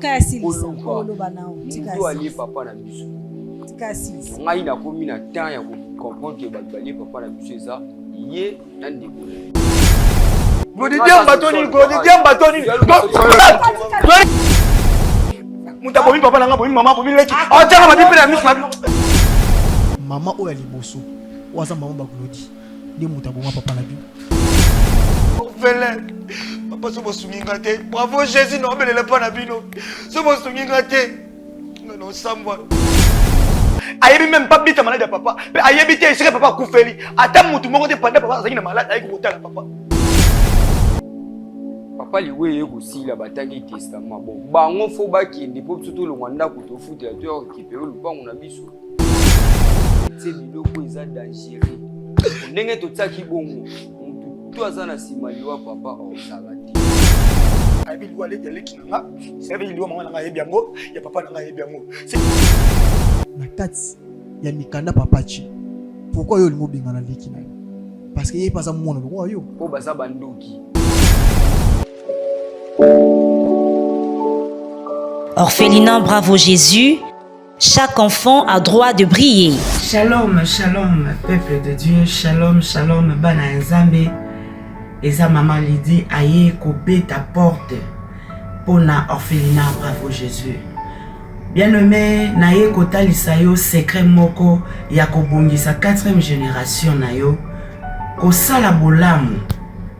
tika silisa olo banao tika silisa ali papa na biso tika silisa ngai na komi na temps ya comprendre que bali papa na biso eza ye na ndeko Godidiam batoni Mutabomi papa nanga bomi mama bomi leki ataka madipe na miso na mama oya liboso waza mama bakulodi ndi mutaboma papa na bio Vele papa so bosunginga te bravo Jésus no belele pa na bino so bosunginga te no sambwa ayebi même pas bita malade papa pe ayebi te isire papa kufeli ata mutu moko te panda papa azangi na malade ayi kutala papa papa liwe ye kosila batangi testament bon bango fo bakende po surtout le mwanda kutofutela to récupérer lupango na biso c'est biloko eza dangereux ndenge totsaki bongo to azana simaliwa papa osalati ayebi liwa leki leki nanga sebi liwa mama nanga yebi yango ya papa nanga yebi yango na kati ya mikanda papachi pourquoi yo limo bengana leki na yo parce que ye pas amona lo yo po baza bandoki. Orphelinat Bravo Jésus, chaque enfant a droit de briller. Shalom, shalom, peuple de Dieu, shalom, shalom, bana nzambe. Eza maman Lydie aye kobe ta porte pona Orphelinat Bravo Jésus. Bien-aimé, naye kotalisa yo secret moko ya kobongisa 4e génération na yo kosala bolamu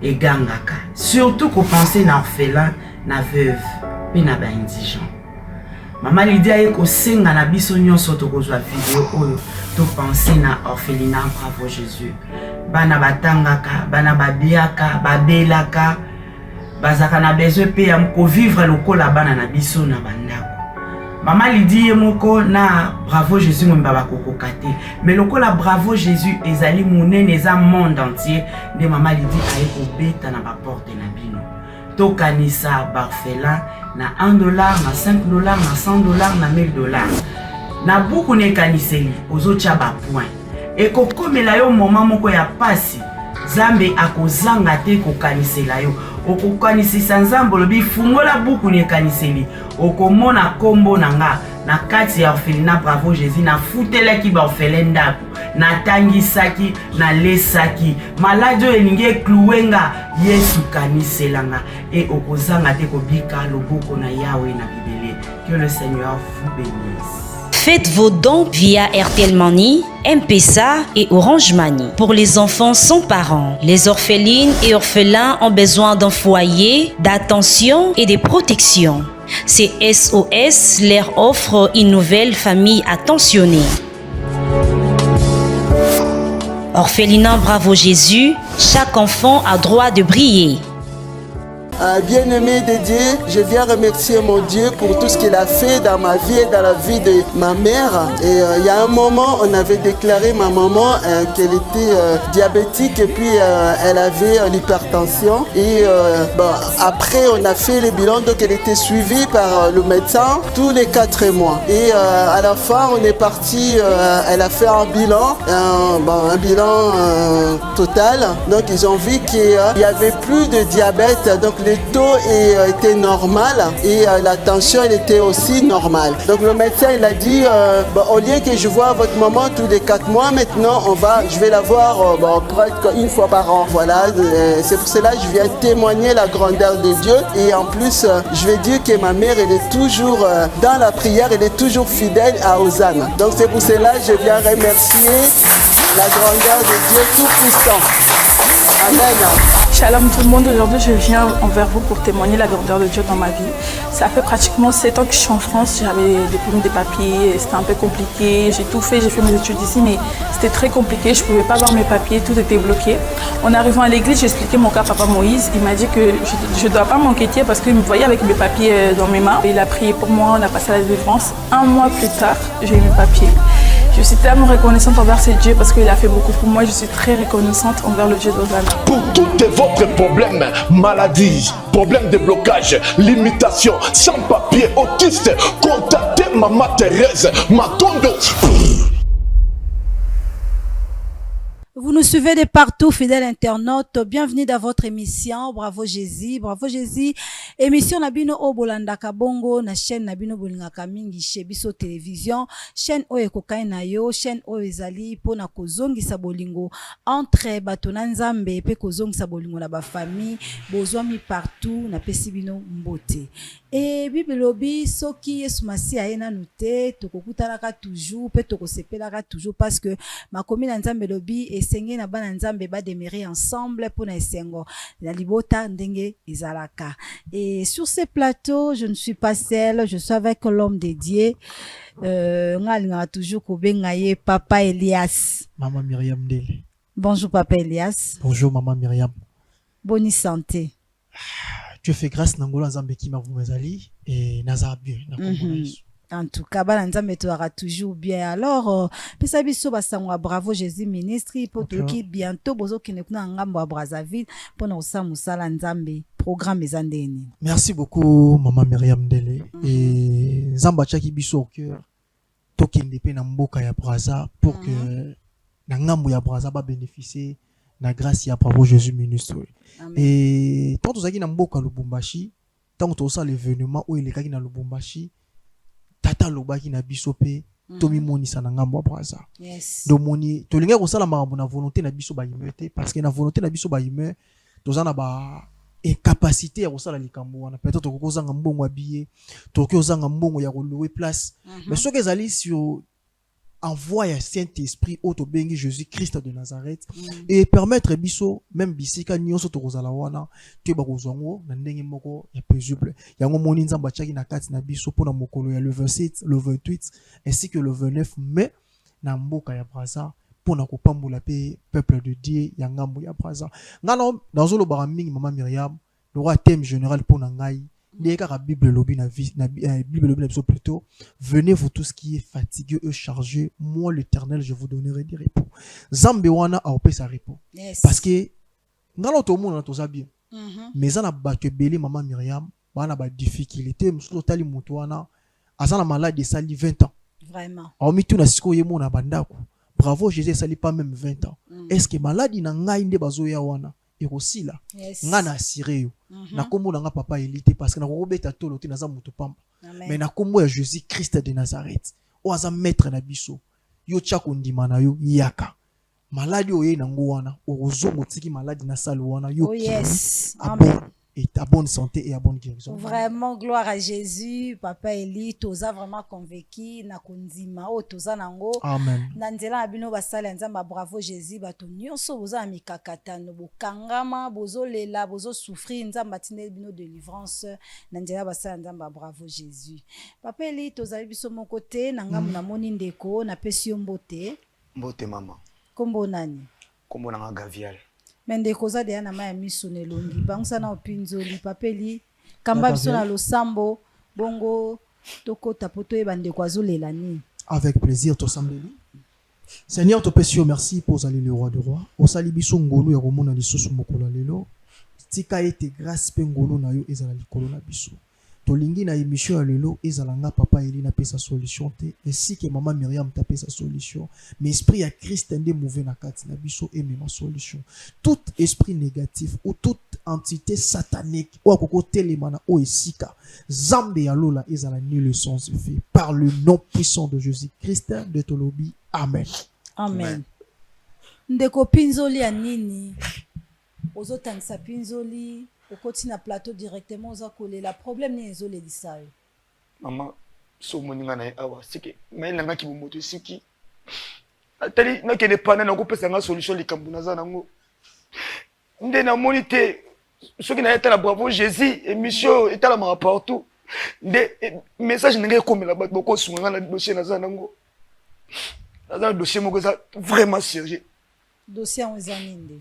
egangaka. Surtout ko penser na orphelin, na veuve, pe na ba indigent. Maman Lydie aye kosenga na biso nyonso tokozwa video oyo to penser na Orphelinat Bravo Jésus. Bana batangaka, bana babiaka, babelaka, bazaka na besoin pe ya ko vivre lokola bana na biso na bandako. Maman Lydie moko na Bravo Jésus mbaba kokokate. Mais lokola Bravo Jésus ezali monene eza monde entier de Maman Lydie aye kobeta na ba porte na bino. Tokanisa barfelin na $1, na $5, na $100, na $1000. Na buku ne kaniseli ozocha ba point. Et kokomela yo moment moko ya pasi Zambe akozanga te kokanisela yo okokanisisa Nzambe lobi fungola buku ne kaniseli okomona kombo nanga na kati ya Orphelinat Bravo Jésus na futelaki ba orphelin ndako na tangisaki na lesaki malade elingi kluwenga Yesu kaniselanga et okozanga te kobika loboko na Yahweh na bibele. Que le Seigneur vous bénisse. Faites vos dons via RTL Money, M-Pesa et Orange Money. Pour les enfants sans parents, les orphelines et orphelins ont besoin d'un foyer, d'attention et de protection. C'est SOS leur offre une nouvelle famille attentionnée. Orphelinat Bravo Jésus, chaque enfant a droit de briller. Bien-aimé de Dieu, je viens remercier mon Dieu pour tout ce qu'il a fait dans ma vie et dans la vie de ma mère. Et il y a un moment, on avait déclaré ma maman qu'elle était diabétique et puis elle avait l'hypertension. Et après, on a fait le bilan, donc elle était suivie par le médecin tous les 4 mois. Et à la fin, on est parti, elle a fait un bilan, un bilan total. Donc ils ont vu qu'il n'y avait plus de diabète. Donc le taux était normal et la tension elle était aussi normale. Donc le médecin il a dit au lieu que je vois votre maman tous les 4 mois, maintenant je vais la voir presque une fois par an. Voilà, c'est pour cela que je viens témoigner la grandeur de Dieu et en plus je vais dire que ma mère elle est toujours dans la prière, elle est toujours fidèle à Hosanna. Donc c'est pour cela que je viens remercier la grandeur de Dieu Tout-Puissant. Amen. Shalom tout le monde, aujourd'hui je viens envers vous pour témoigner la grandeur de Dieu dans ma vie. Ça fait pratiquement 7 ans que je suis en France, j'avais des papiers, c'était un peu compliqué, j'ai tout fait, j'ai fait mes études ici mais c'était très compliqué, je ne pouvais pas avoir mes papiers, tout était bloqué. En arrivant à l'église, j'ai expliqué mon cas à papa Moïse, il m'a dit que je ne dois pas m'inquiéter parce qu'il me voyait avec mes papiers dans mes mains. Il a prié pour moi, on a passé à la délivrance. 1 mois plus tard, j'ai eu mes papiers. Je suis tellement reconnaissante envers ce Dieu parce qu'il a fait beaucoup pour moi. Je suis très reconnaissante envers le Dieu d'Hosanna. Pour tous votre problèmes, maladies, problèmes de blocage, limitation, sans papier, autiste, contactez Maman Thérèse Matondo. Vous nous suivez de partout, fidèles internautes. Bienvenue dans votre émission. Bravo Jésus, bravo Jésus. Émission Nabino Obolanda Kabongo, na chaîne Nabino Bolingaka Mingi chez Biso Télévision, chaîne Oekokai na yo, chaîne Oezali, pona kozongi sabolingo, entre batona nzambe, pe kozongi sabolingo na ba famille, bozwami partout, na pesibino mbote. Et Bibelobi, soki Yesu Masi aena nute, tokokutanaka toujours, pe tokosepelaka toujours, parce que ma commune nzambe lobi, esenge na bana nzambe ba demeurer ensemble pour na esengo la libota ndenge izalaka. Et sur ce plateau, je ne suis pas seule, je suis avec l'homme dédié. Ngalinga toujours kobengaye Papa Elias. Maman Myriam Dele. Bonjour Papa Elias. Bonjour Maman Myriam. Bonne santé. Tu fais grâce Nangola Nzambe qui m'a vous mezali et naza bien. En tout cas, bana nzambe toara toujours bien. Alors, pesa biso basangwa bravo Jésus ministre pour tout qui bientôt bozo kine kuna ngambo à Brazzaville pour na osa musala nzambe programme ezandeni. Merci beaucoup Maman Myriam Dele et nzamba chaki biso au cœur tokende pe na mboka ya Brazza pour que na ngambo ya Brazza ba bénéficier na grâce ya bravo Jésus ministre. Et tant tozaki na mboka Lubumbashi, tant to ça l'événement où il est kaki na Lubumbashi, tata lobaki na biso pe tomi monisa na ngambo ya Brazza. Yes. Do moni to linga ko sala makambo na volonté na biso ba yimete parce que na volonté na biso ba yime tozana ba incapacité ya kosala likambo wana peut-être tokozanga mbongo abillé tokozanga mbongo ya louer place mais ce que ezali sur envoie ya Saint-Esprit auto bengi Jésus-Christ de Nazareth et permettre biso même bisika nyonso tokozala wana te ba kozwango na ndenge moko ya paisible yango moni nzamba chaki na kati na biso pona mokolo ya le 27 le 28 ainsi que le 29 mai na mboka ya Brazza pona kopambola pe peuple de Dieu ya ngambo ya Brazza ngana dans le baramingi Maman Myriam le roi thème général pona ngai la Bible lobi na vie na Bible lobi na biso plutôt venez vous tous qui est fatigué et chargé moi l'Éternel je vous donnerai des repos zambe wana a opé sa repos parce que ngalo to mona to za bien mais ça na bato belé Maman Myriam bana ba difficulté muso tali muto wana azana malade de sali 20 ans vraiment a mitu na siko yemo na bandako bravo Jésus sali pas même 20 ans est-ce que maladie na ngai nde bazoya wana ekosila nga na assuré yo na kombo na nga Papa Elite parce que na kobeta tolo te naza mutu pamba mais na kombo ya Jésus Christ de Nazareth o aza maître na biso yo tcha kondima na yo yaka maladi oye na ngo wana ozongo tiki maladi na salle wana yo amen et à bonne santé et à bonne guérison. Vraiment, gloire à Jésus, Papa Eli, toza vraiment convaincu, na kondima, o toza nango. Amen. Nandela abino basala nzamba bravo Jésus, bato nyonso boza amikakatano, bokangama, bozo lela, bozo souffrir, nzamba tine bino délivrance, nandela basala nzamba bravo Jésus. Papa Eli, toza biso mon côté, nangamu na moni ndeko, na pesi yo mbote. Mbote mama. Kombo nani? Kombo nanga Gavial. Mende koza de na maya miso nelongi bangsa na opinzoli papeli kamba biso na losambo bongo toko tapoto e bande kwazolela ni avec plaisir to sambeli Seigneur te pèsio merci pour aller le roi de roi o sali biso ngolu ya komona lisusu mokolo lelo tika ete grâce pe ngolu na yo ezala likolo na biso tolingi na émission ya lelo ezalanga Papa Eli na pesa solution te ainsi que Maman Myriam ta pesa solution mais esprit ya Christ ndé mouvé na kati na biso et même solution tout esprit négatif ou toute entité satanique ou akoko telemana o esika zambe ya lola ezala ni le sens fait par le nom puissant de Jésus Christ de tolobi amen amen ndeko pinzoli ya nini ozotangisa pinzoli okoti na plateau directement oza kolela problème ni ezole lisayo mama so moninga na awa sike mais nanga ki bomoto siki atali na kene pana na kopesa nga solution likambu naza nango nde na monite soki na eta la bravo Jésus émission etala ma partout nde message nanga ekomela bato boko sunga na dossier naza nango naza dossier moko za vraiment sérieux dossier on ezani nde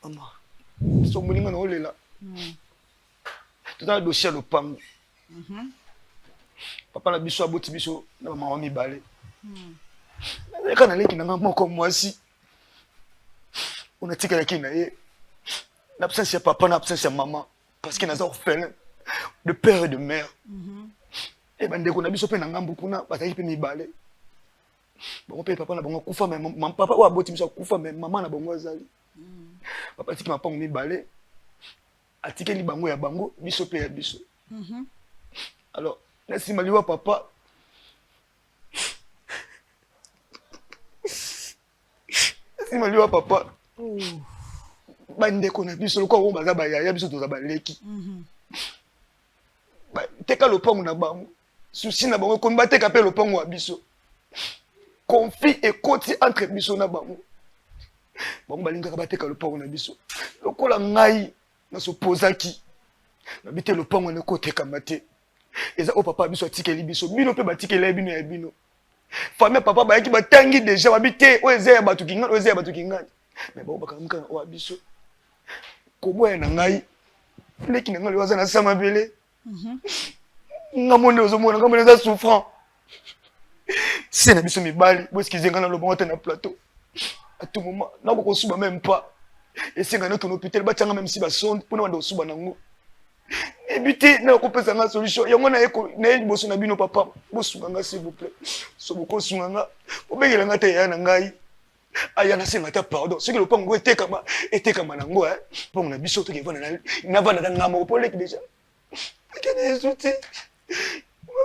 mama so moninga na olela tout un dossier le pam papa na biso aboti biso na mama mibale mais quand on est qui n'a moko mwasi on a tika ki na ye l'absence de papa l'absence de maman parce qu'il n'a orphelin de père et de mère et ben deko na biso pe na ngambu kuna bataki pe mibale Bon père papa na bango kufa mais maman papa ou aboti biso kufa mais maman na bango azali. Papa tiki mapango mibale. Atikeli bango ya bango biso pe ya biso. Alors, na sima liwa papa. Sima liwa papa. Bande ko na biso ko ko baza ba ya biso toza ba leki. Ba teka lopango na bango. Souci na bango ko mbateka pe lopango wa biso. Conflit et côté entre biso na bango. Bango balinga ka bateka lopango na biso. Lokola ngai na sopozaki. Na bité lopango na côté kamate. Eza o papa biso atikeli biso. Bino pe batikeli bino ya bino. Famille papa ba ki batangi déjà babité o eza ya batu kinga o eza ya batu kinga. Mais bango bakamuka na o biso. Kobo ya na ngai. Leki na ngai waza na sama bele. Ngamone ozomona ngamone za souffrant. C'est na biso mibali, bo excusez nga na lo bongo na plateau. À tout moment, na ko suba même pas. Et c'est nga notre hôpital ba tanga même si ba sonde pour na ndo suba nango. Éviter na ko pesa nga solution. Yango na eko na liboso na bino papa, bo sunga nga s'il vous plaît. So boko sunga nga. Bo bengela nga te ya na ngai. Aya na senga ta pardon. Ce que le pango était comme nango hein. Pongo na biso to ke vana na vana na ngamo po leki déjà. Kene esuti.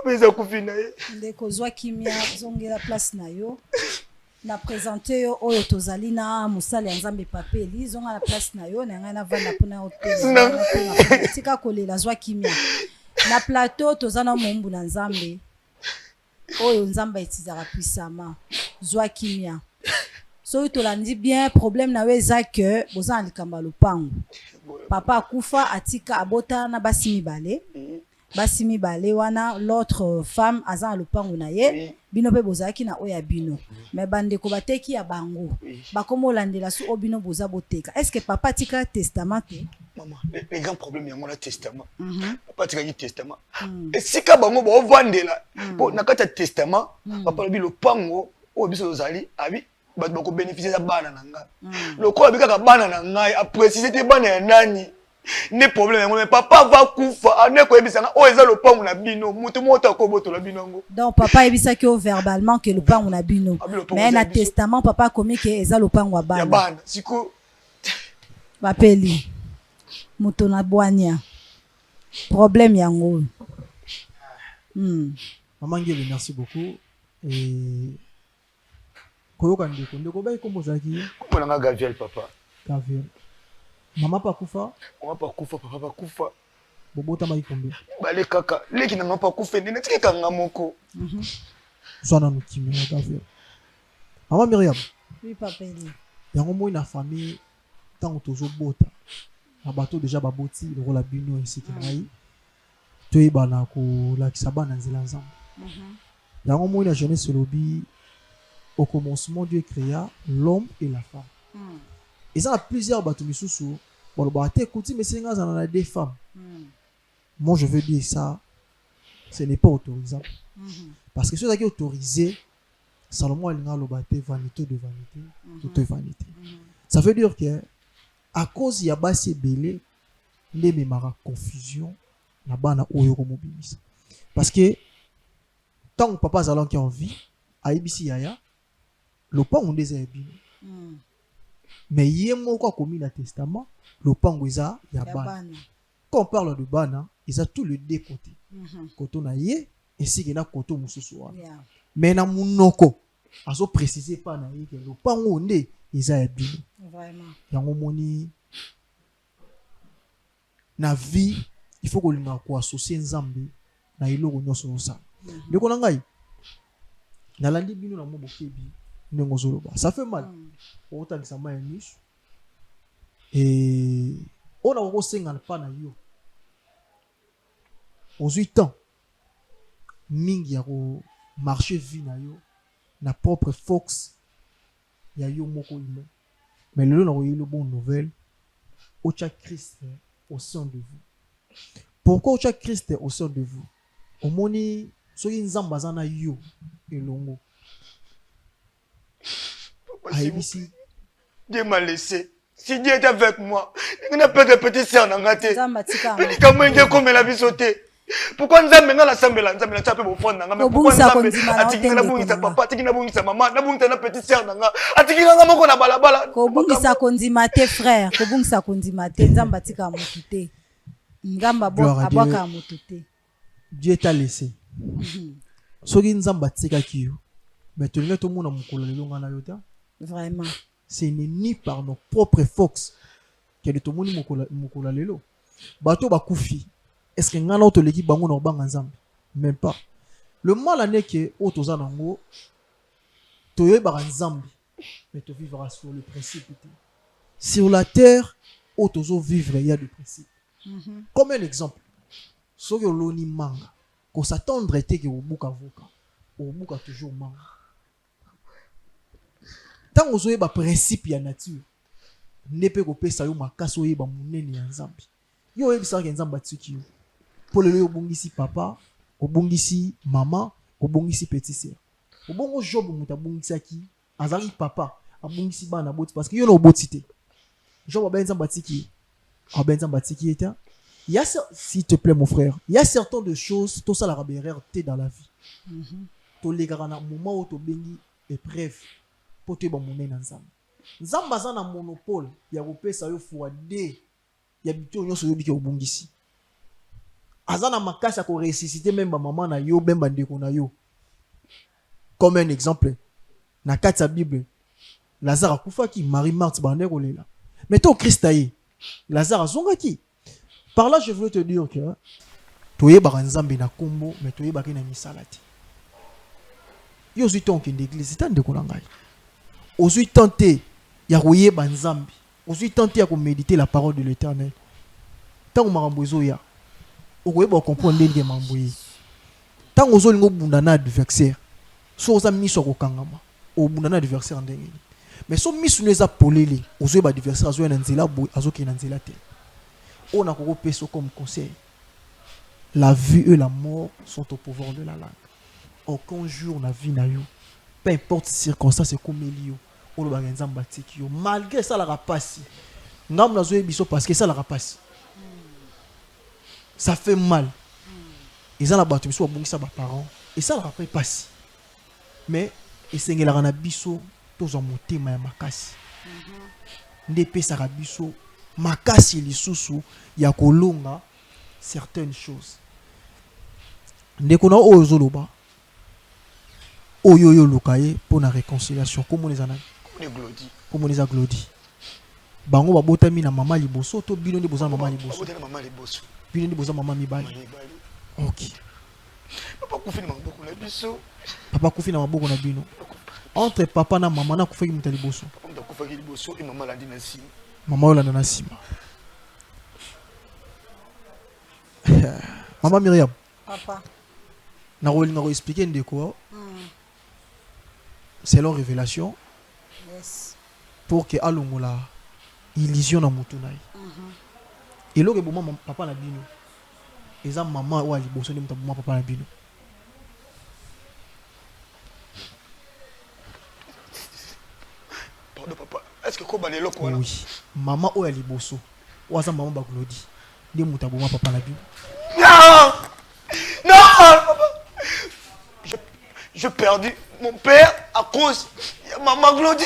Beza kufina ye. Ndeko zwa kimia zongela place na yo. Na présenter yo oyo tozali na musala ya Nzambe papeli zonga la place na yo na ngai na vanda pona hotel. Tika kolela zwa kimia. Na plateau tozana mombu na Nzambe. Oyo Nzambe itizaka puissamment. Zwa kimia. So tolandi bien problème na we za que bozana likamba lopango. Papa kufa atika abota na basimi bale. Basimi bale wana l'autre femme azan lopango na ye bino pe bozaki na oya bino mais bande ko bateki ya bango bakomo landela su obino boza boteka est-ce que papa tika testament maman les grands problèmes yango na testament papa tika ki testament et sika bango bo vandela po na kata testament papa lobi lopango o biso ozali abi ba ko bénéficier za bana na nga lokola bikaka bana na ngai a préciser te bana ya nani. Ne problème mais papa va kufa ne ko ebisanga o eza lopango na bino mutu mota ko boto la binango. Donc papa ebisa ki verbalement que lopango na bino mais na testament papa komi que eza lopango bana ya bana siko bapeli mutu na bwania problème yango. Maman Ngele, merci beaucoup et koyoka ndeko ba ikombo zaki ko na Gaviel papa Gaviel. Maman pas kufa? Maman pas kufa, papa pas kufa. Bobota ma ikombe. Bale kaka, leki na pas kufa ndine tike kanga moko. Zwana nukimi na Gaviel. Maman Myriam. Oui papa eli. Yango moi na famille tant tozo bota. Na bato déjà baboti le rôle bino et sekinai. Toi bana ko la kisaba na nzela nzambe. Yango moi na jeunesse lobby au commencement Dieu créa l'homme et la femme. Et ça a plusieurs bateaux misusu. Bon, bah, écoute, mais c'est en a des femmes. Moi, je veux dire ça, ce n'est pas autorisable. Parce que ceux qui sont autorisés, Salomon a dit vanité de vanité, toute vanité. Ça veut dire que, à cause il y a bassé belé, les mémara confusion, na bana oyoko mobilisa. Parce que, tant que papa Zalon qui a envie, à Ibisi Yaya, le pas on des habits. Mais il y a un commis dans le testament, le pango ya bana. Quand on parle de bana, ils ont tout le deux côtés. Côté na yé, ainsi que na côté mususu. Mais na munoko, aso préciser pas na yé que le pango onde ils ont bien. Vraiment. Yango moni na vie, il faut que l'on ko associer Nzambe na iloko nyoso ça. Ndeko na ngai. Na landi bino na mo bokebi. Ça fait mal. Autant que ça m'a émis. Et on a aussi un pas na yo. Aux 8 ans, mingi ya marché vie na yo, na propre fox ya yo moko ime. Mais le on a eu le bon nouvelle. Ocha Christ au sein de vous. Pourquoi Ocha Christ au sein de vous? Au moni soki nzamba zana yo elongo. Dieu m'a laissé. Si Dieu est avec moi, il n'y a pas de petite sœur dans la tête. Il y a comme Dieu comme la vie sautée. Pourquoi nzambe nga la sambela nzambe na tsape bo fond nga mais pourquoi nzambe atiki na bungisa papa atiki na bungisa mama na bungisa na petite sœur nga atiki nga moko na balabala ko bungisa kondima te frère ko bungisa kondima te nzamba tika mutu te ngamba abwaka mutu te. Dieu t'a laissé soki nzamba tika kiyo mais tu ne tout monde mukolo lelo nga na yota vraiment ce n'est ni par nos propres forces que de tout monde mukolo lelo bato bakufi. Est-ce que ngana auto l'équipe bango na banga nzambe même pas le mal n'est que auto za nango to yeba nzambe mais tu vivras sur le principe sur la terre auto zo vivre il y a des principes comme un exemple soki oloni manga ko s'attendre était que obuka toujours manga tant ozo yeba principe ya nature ne peut ko pesa yo makasi oyeba munene ya nzambe yo yebisa ke nzambe atiki yo pour le obungisi papa obungisi mama obungisi petit sœur obongo job muta bungisaki azali papa abungisi bana boti parce que yo no boti te job abenza batiki abenza batiki eta il y a s'il te plaît mon frère il y a certaines de choses tout ça la rabérère té dans la vie to legara na moment où to bengi épreuve pour te ba monena nzambe nzamba za na monopole ya kopesa yo fois D ya bito nyonso yo biki obungisi azana makasi ya ko ressusciter même ba maman na yo bemba ndeko na yo comme un exemple na kati ya Bible Lazare akufaki Marie Marthe bande kolela mais to Christ aye Lazare azongaki par là je veux te dire que toye ba nzambe na kombo mais toye ba na misala te yo zui tonki d'église tande ko ngai ozui tenter ya koye ba nzambe ozui tenter ya ko méditer la parole de l'Éternel tant makambo ezoya okoyeba comprendre ndenge mambo yi tant ozolingo bunda na adversaire so oza miso kokangama obunda na adversaire ndenge mais so miso neza polele ozoyeba adversaire azoya na nzela boy azoki na nzela te on a koko peso comme conseil la vie et la mort sont au pouvoir de la langue aucun jour na vie na yo peu importe circonstance comme elio on ba nzamba tiki yo malgré ça la rapasi ngam na zoye biso parce que ça la rapasi ça fait mal. Ils ont la battu, ils sont bons, parents. Et ça leur après passe. Mais et c'est que la ranabiso tous en monté ma makasi. N'épée sarabiso makasi les sous ya kolonga certaines choses. Ndekona ozoloba oyoyo lokaye pour la réconciliation comme les ana comme les aglodi. Bango babotami na mama liboso to bino ndi bozana mama liboso. Bino ndi bozana mama mibali. OK. Papa kufi na maboko na bino. Entre papa na mama na kufaki mutali liboso. Papa kufaki liboso et maman landi na sima. Mama olanda na sima. Maman Myriam. Papa. Na rolinga ko expliquer ndeko. Selon révélation. Yes. Pour que alongola illusion na mutunai. Et lo ke bo mama papa na bino. Eza maman wa liboso ni muta bo papa na bino. Pardon papa. Est-ce que koba lelo ko oui. Maman o ya liboso. Waza maman ba glodi. Ni muta bo papa na bino. Non! Non! Papa. Je perdu mon père à cause de maman Glody.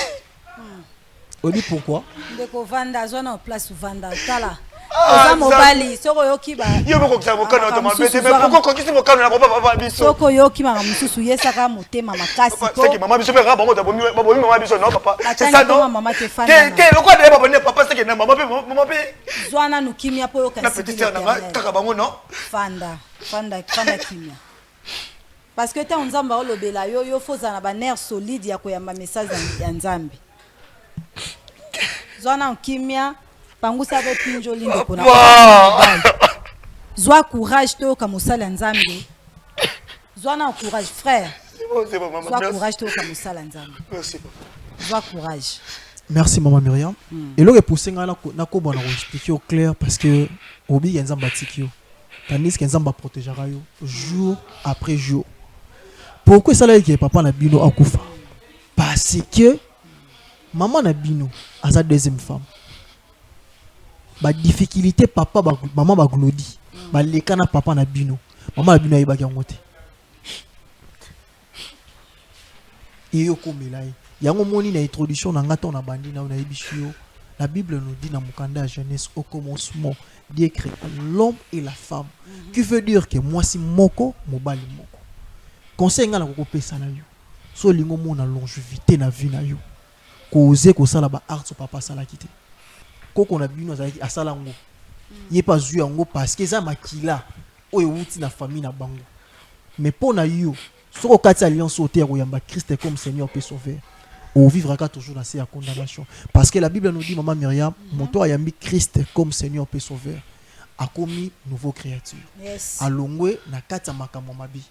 On dit pourquoi? Ndeko vanda zona place vanda tala. Oza mobali soko yoki ba. Yo boko kisa mokano to mabete mais pourquoi kokisi mokano na papa biso? Soko yoki ma mususu yesaka motema makasi to. C'est que maman biso pe raba mota bomi maman biso non papa. C'est ça non? Maman te fanda. Te le quoi de papa ne papa c'est que maman pe. Zwana nukimia po yoka. Na petite sœur na kaka bango non? Fanda kimia. Parce que ta nzamba olobela yo foza na ba nerf solide ya koyamba message ya nzambe. Zwana kimia pangusa be pinjo linde pona. Zwa courage to ka musala nzambe. Zwana courage frère. C'est bon maman. Zwa courage to ka musala nzambe. Merci papa. Zwa courage. Merci maman Myriam. Et là repoussé na ko bona expliquer au clair parce que obi ya nzamba tikio. Tandis que nzamba protégera yo jour après jour. Pourquoi ça là que papa na bino akufa? Parce que maman na bino a sa deuxième femme. Ba difficulté papa ba maman ba glodi. Ba lekana papa na bino. Maman la bino ayebaki yango te. Iyo komela ye. Yango moni na introduction na ngata na bandi na yebishio. La Bible nous dit dans Mukanda à Genèse au commencement Dieu crée l'homme et la femme. Qui veut dire que moi si moko mobali moko. Conseil nga na ko pesa na yo. So lingo mona longévité na vie na yo. Ko oser ko sala ba art so papa sala kité. Koko na bino azaki asala ngo. Yé pas zu yango parce que za makila oyo wuti na famille na bango. Mais pour na yo, so ko kati alliance au terre yamba Christ comme Seigneur et Sauveur. On vivra toujours dans cette condamnation. Parce que la Bible nous dit, Maman Myriam, mon toit a mis Christ comme Seigneur et Sauveur. A commis nouveau créature. Yes. A longwe na kata makambo mabi.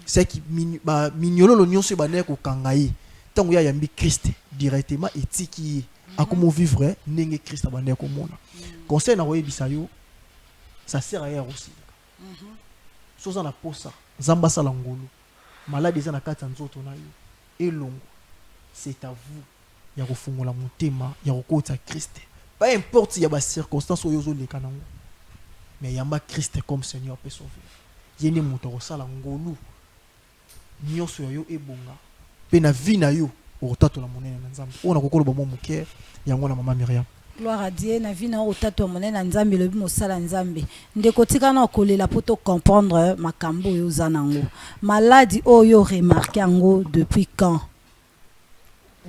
C'est qui mignolo lo nyonso bané ko kangayi. Tango ya yambi Christ directement etiki a comment vivre ndenge Christ bané ko mona. Conseil na roye bisayo ça sert à rien aussi. Soza na posa, zamba sala ngolo. Malade za na kata nzoto na yo. Elongo. C'est à vous. Il y a refongola motema, il y a rekota Christ. Pas importe il y a des circonstances où yozo le kanango. Mais il y a Christ comme Seigneur peut sauver. Yene moto sala ngolu. Nyonso yo ebonga. Pe na vie na yo otato la monene na nzambe. Ona kokolo ba momuke yango na Maman Myriam. Gloire à Dieu, na vie na otato monene na nzambe le bi mosala nzambe. Ndeko tika na kolela poto comprendre makambo yo zanango. Maladie oyo remarqué yango depuis quand?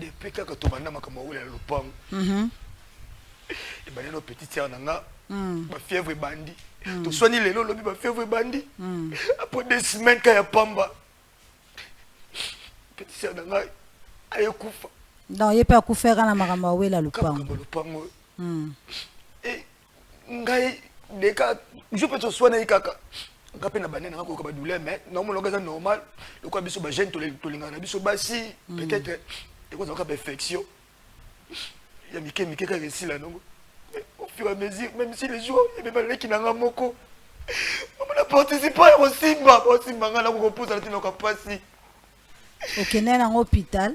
Depuis que tu m'as dit que tu m'as dit que petite sœur nanga ma fièvre bandi tu soignes les lots ma fièvre bandi après 2 semaines quand y a pamba petite sœur nanga aye kufa non il peut kufa na makamba wela lupango et ngai deka je peux te soigner kaka ngape na banene ngako ba douleur mais normalement c'est normal le quoi biso ba jeune to linga na biso basi peut-être et quoi ça va perfection il y a Mickey qui a réussi là non au fur et à mesure même si les jours il y a même qui n'a pas moko on a participé au Simba ngana ko poser la tino ka passer OK na en hôpital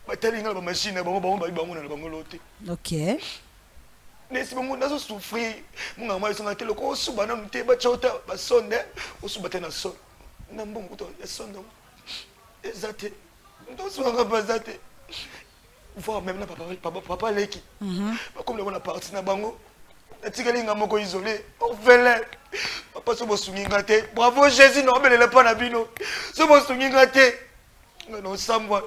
batali ngala ba machine bango na bango loté OK nesi bango nazo souffrir munga mwa isonga telo ko suba na mte ba chota ba sonde o suba tena son na mbongo to ya sondo ezate ndo suba ba zate voir même na papa leki comme le on a parti na bango natikali nga moko isolé orphelin papa so bosungi ngate bravo Jésus no belele pa na bino so bosungi ngate no sambwa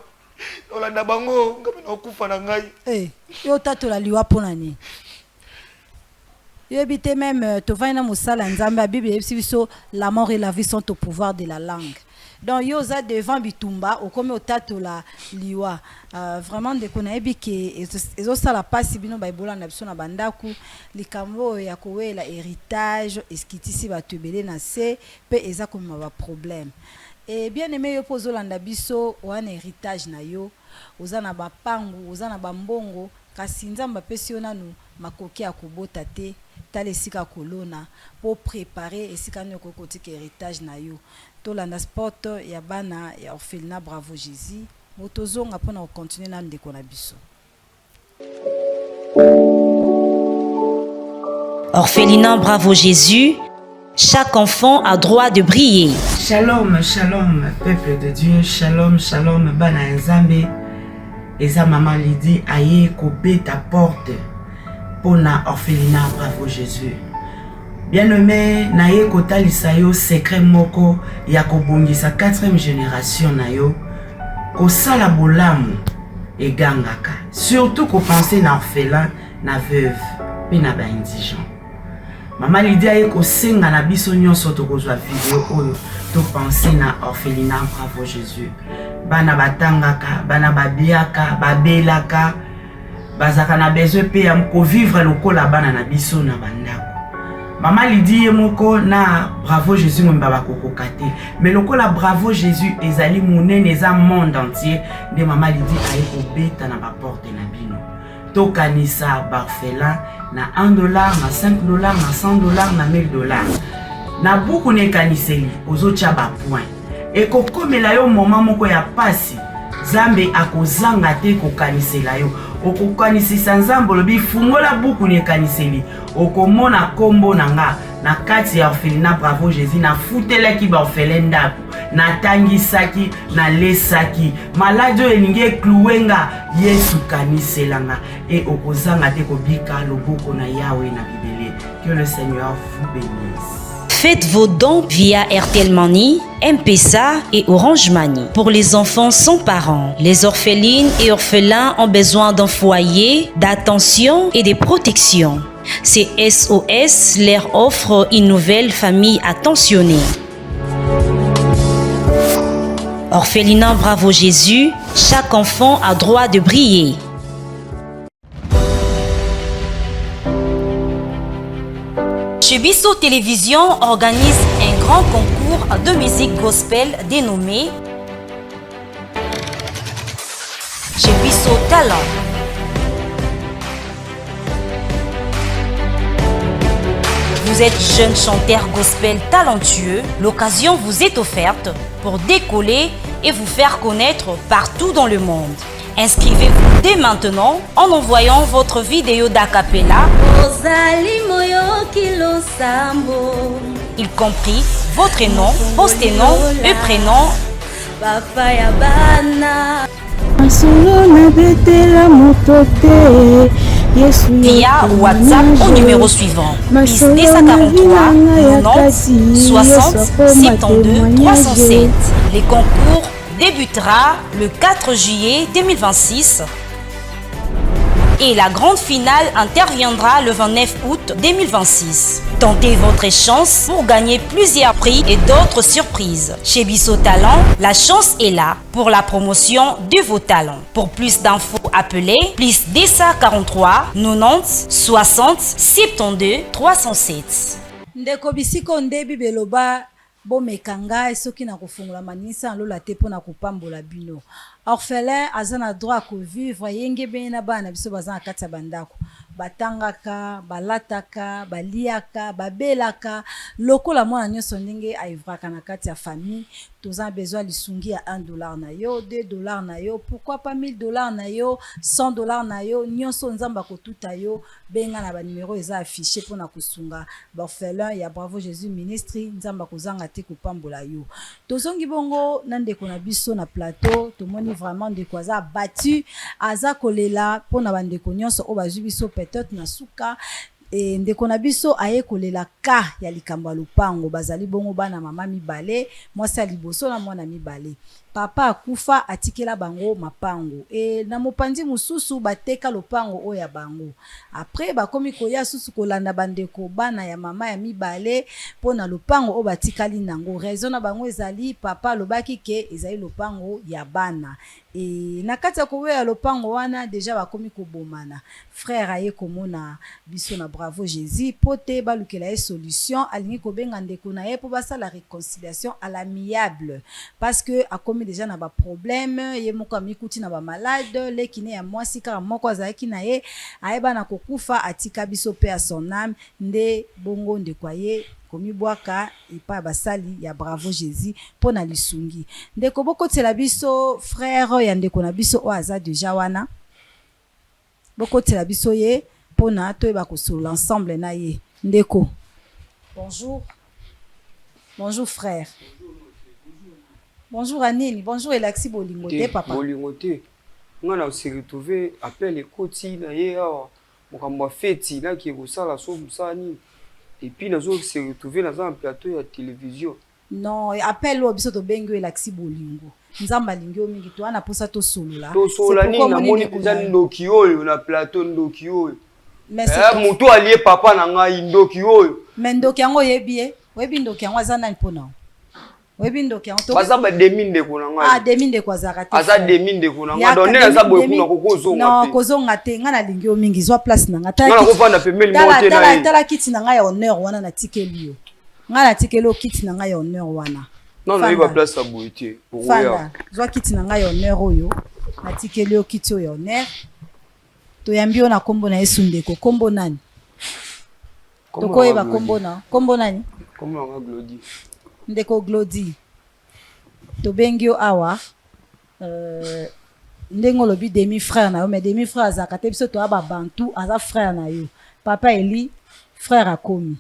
olanda bango ngabe no kufa na ngai yo tatola liwa pona ni yo bité même to vaina musala nzambe Bible biso la mort et la vie sont au pouvoir de la langue. Donc yoza devant bitumba au comme otatola liwa vraiment de konayebi ke ezo sala pasi bino baibola na biso na bandaku likambo ya kowela héritage eskitisi batubele na se pe eza comme ba problème. Et bien aimé yo pozolanda biso wana héritage na yo ozana ba pangu ozana ba mbongo kasi nzamba pesi yo nanu makoki ya kobota te tala esika kolona pour préparer esika nyoko kotika héritage na yo tolanda sport ya bana ya orphelinat Bravo Jésus motozonga mpona continuer na ndeko na biso. Orphelinat Bravo Jésus, chaque enfant a droit de briller. Shalom, shalom, peuple de Dieu, shalom, shalom, bana nzambe. Eza maman Lydie aye kobe ta porte pour na orphelinat Bravo Jésus. Bien-aimé, naye kotalisa yo secret moko ya kobongisa 4e génération na yo kosala bolamu egangaka. Surtout ko penser na orphelin, na veuve, pe na ba indigent. Maman Lydie aye kosenga na biso nyonso tokozwa video oyo to penser na orphelinat Bravo Jésus. Bana batangaka, bana babiaka, babelaka, bazaka na besoin pe ya ko vivre lokola bana na biso na bandako. Maman Lydie moko na Bravo Jésus mbaba kokokate. Mais lokola Bravo Jésus ezali monene eza monde entier de Maman Lydie aye kobeta na ba porte na bino. Tokanisa barfelin na $1, na $5, na $100, na $1000. Na buku ne kaniseli ozotia ba point. Et kokomela yo moment moko ya pasi Nzambe akozanga te kokanisela yo. Okokanisisa Nzambe lobi fungola buku ni kaniseli. Okomona kombo nanga na kati ya orphelinat Bravo Jésus na futelaki ba orphelin ndako. Na tangisaki na lesaki. Malade elingi ekluwenga Yesu kaniselanga et okozanga te kobika loboko na Yahweh na bibele. Que le Seigneur vous bénisse. Faites vos dons via RTL Money, M-Pesa et Orange Money. Pour les enfants sans parents, les orphelines et orphelins ont besoin d'un foyer, d'attention et de protection. C'est SOS leur offre une nouvelle famille attentionnée. Orphelinat Bravo Jésus, chaque enfant a droit de briller. Chebiso Télévision organise un grand concours de musique gospel dénommé Chebiso Talent. Vous êtes jeune chanteur gospel talentueux, l'occasion vous est offerte pour décoller et vous faire connaître partout dans le monde. Inscrivez-vous dès maintenant en envoyant votre vidéo d'acapella, y compris votre nom, post-nom et prénom, via WhatsApp au numéro suivant plus 243 90 60 72 307. Les concours débutera le 4 juillet 2026 et la grande finale interviendra le 29 août 2026. Tentez votre chance pour gagner plusieurs prix et d'autres surprises. Chez Bissot Talent, la chance est là pour la promotion de vos talents. Pour plus d'infos, appelez plus 243 90 60 72 307. Ndeko bisiko ndebi beloba bomekanga soki na kufungula manisa lola te pona kupambola bino. Orphelin azana droit ko vivre yenge bena bana biso bazana kati ya bandako. Batangaka, balataka, baliaka, babelaka, lokola mwana nyonso ndenge aivraka na kati ya famille, tozan besoin lisungi ya $1 na yo, $2 na yo, pourquoi pas $1000 na yo, $100 na yo, nyonso nzamba kotuta yo, benga na ba numéro eza affiché pona kusunga orphelin ya Bravo Jésus ministry nzamba kozanga te kopambola yo. Tozongi bongo na ndeko na biso na plateau, tomoni vraiment ndeko aza battu, aza kolela pona bandeko nyonso o bazwi biso peut-être na suka e ndeko na biso aye kolela ka ya likambo lupango bazali bongo bana mama mibale mwasi liboso na mwana mibale. Papa akufa atikela bango mapango e na mopanzi mususu bateka lopango oya bango. Après bakomi koya susu kolanda bandeko bana ya mama ya mibale pona lopango o batikali nango. Raison na bango ezali papa lobaki ke ezali lopango ya bana. E na kati ya koweya lopango wana deja bakomi kobomana. Frère aye komona biso na Bravo Jésus pote balukela ye solution alingi kobenga ndeko na ye po basala réconciliation à l'amiable parce que akomi déjà na ba problème ye moko amikuti na ba malade lekine ya mwasi kaka moko azalaki na ye ayeba na kokufa atika biso pe à son âme nde bongo ndeko ye komi bwaka epa basali ya Bravo Jésus pona lisungi ndeko bokotela biso frère ya ndeko na biso o aza déjà wana bokotela biso ye pona toyeba kosolola ensemble na ye ndeko. Bonjour. Bonjour frère. Bonjour Anini, bonjour Elaxi Bolingote papa. Bolingote. Ngana aussi retrouver appel ekoti na ye awa mokamba feti na ki kosala so musani et puis nazo se retrouver dans un plateau ya télévision. Non, appel lo biso to bengo Elaxi Bolingo. Nzamba lingio mingi to ana posa to solola. To solola ni na moni kuza ndoki oyo na plateau ndoki oyo. Mais mutu alié papa na ngai ndoki oyo. Mais ndoki yango yebie, webi ndoki yango azana mpona. Webi ndoki yango to. Baza ba deminde ko na ngai. Ah deminde kwa zakati. Aza deminde ko na ngai. Donc nela za boye kuna kokozonga. Non, kozonga te ngana lingio mingi zwa place na ngata. Ngana ko vanda pemeli monte na ye. Tala kiti na ngai ya honneur wana na tikeli yo. Ngana tikeli o kiti na ngai ya honneur wana. Non, non, il va place à boiter. Fanda, zwa kiti na ngai ya honneur oyo. Na tikeli o kiti oyo honneur. Toyambi ona kombo na Yesu ndeko kombo nani tokoyeba kombo na kombo nani kombo na Glody ndeko Glody to bengio awa ndengo lobi demi frère na yo mais demi frère azaka te biso to aba bantu aza frère na yo papa Eli frère akomi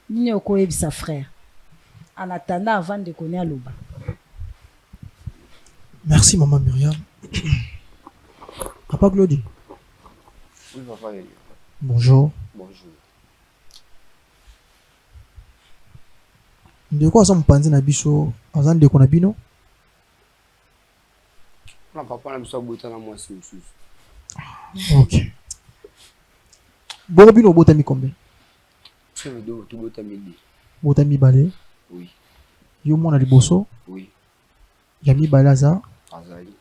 nini okoyebisa frère en attendant avant de connaître loba. Merci maman Myriam. Papa Claudie. Oui, papa Eli. Bonjour. Bonjour. Ndeko aza mopanzi na biso aza ndeko na bino? Na papa na biso abota na mwasi mosusu. Ok. Bongo bino obotami combien? C'est le dos tout bota midi. Botami balé? Oui. Yo mwana liboso? Oui. Ya mibale aza? Azali.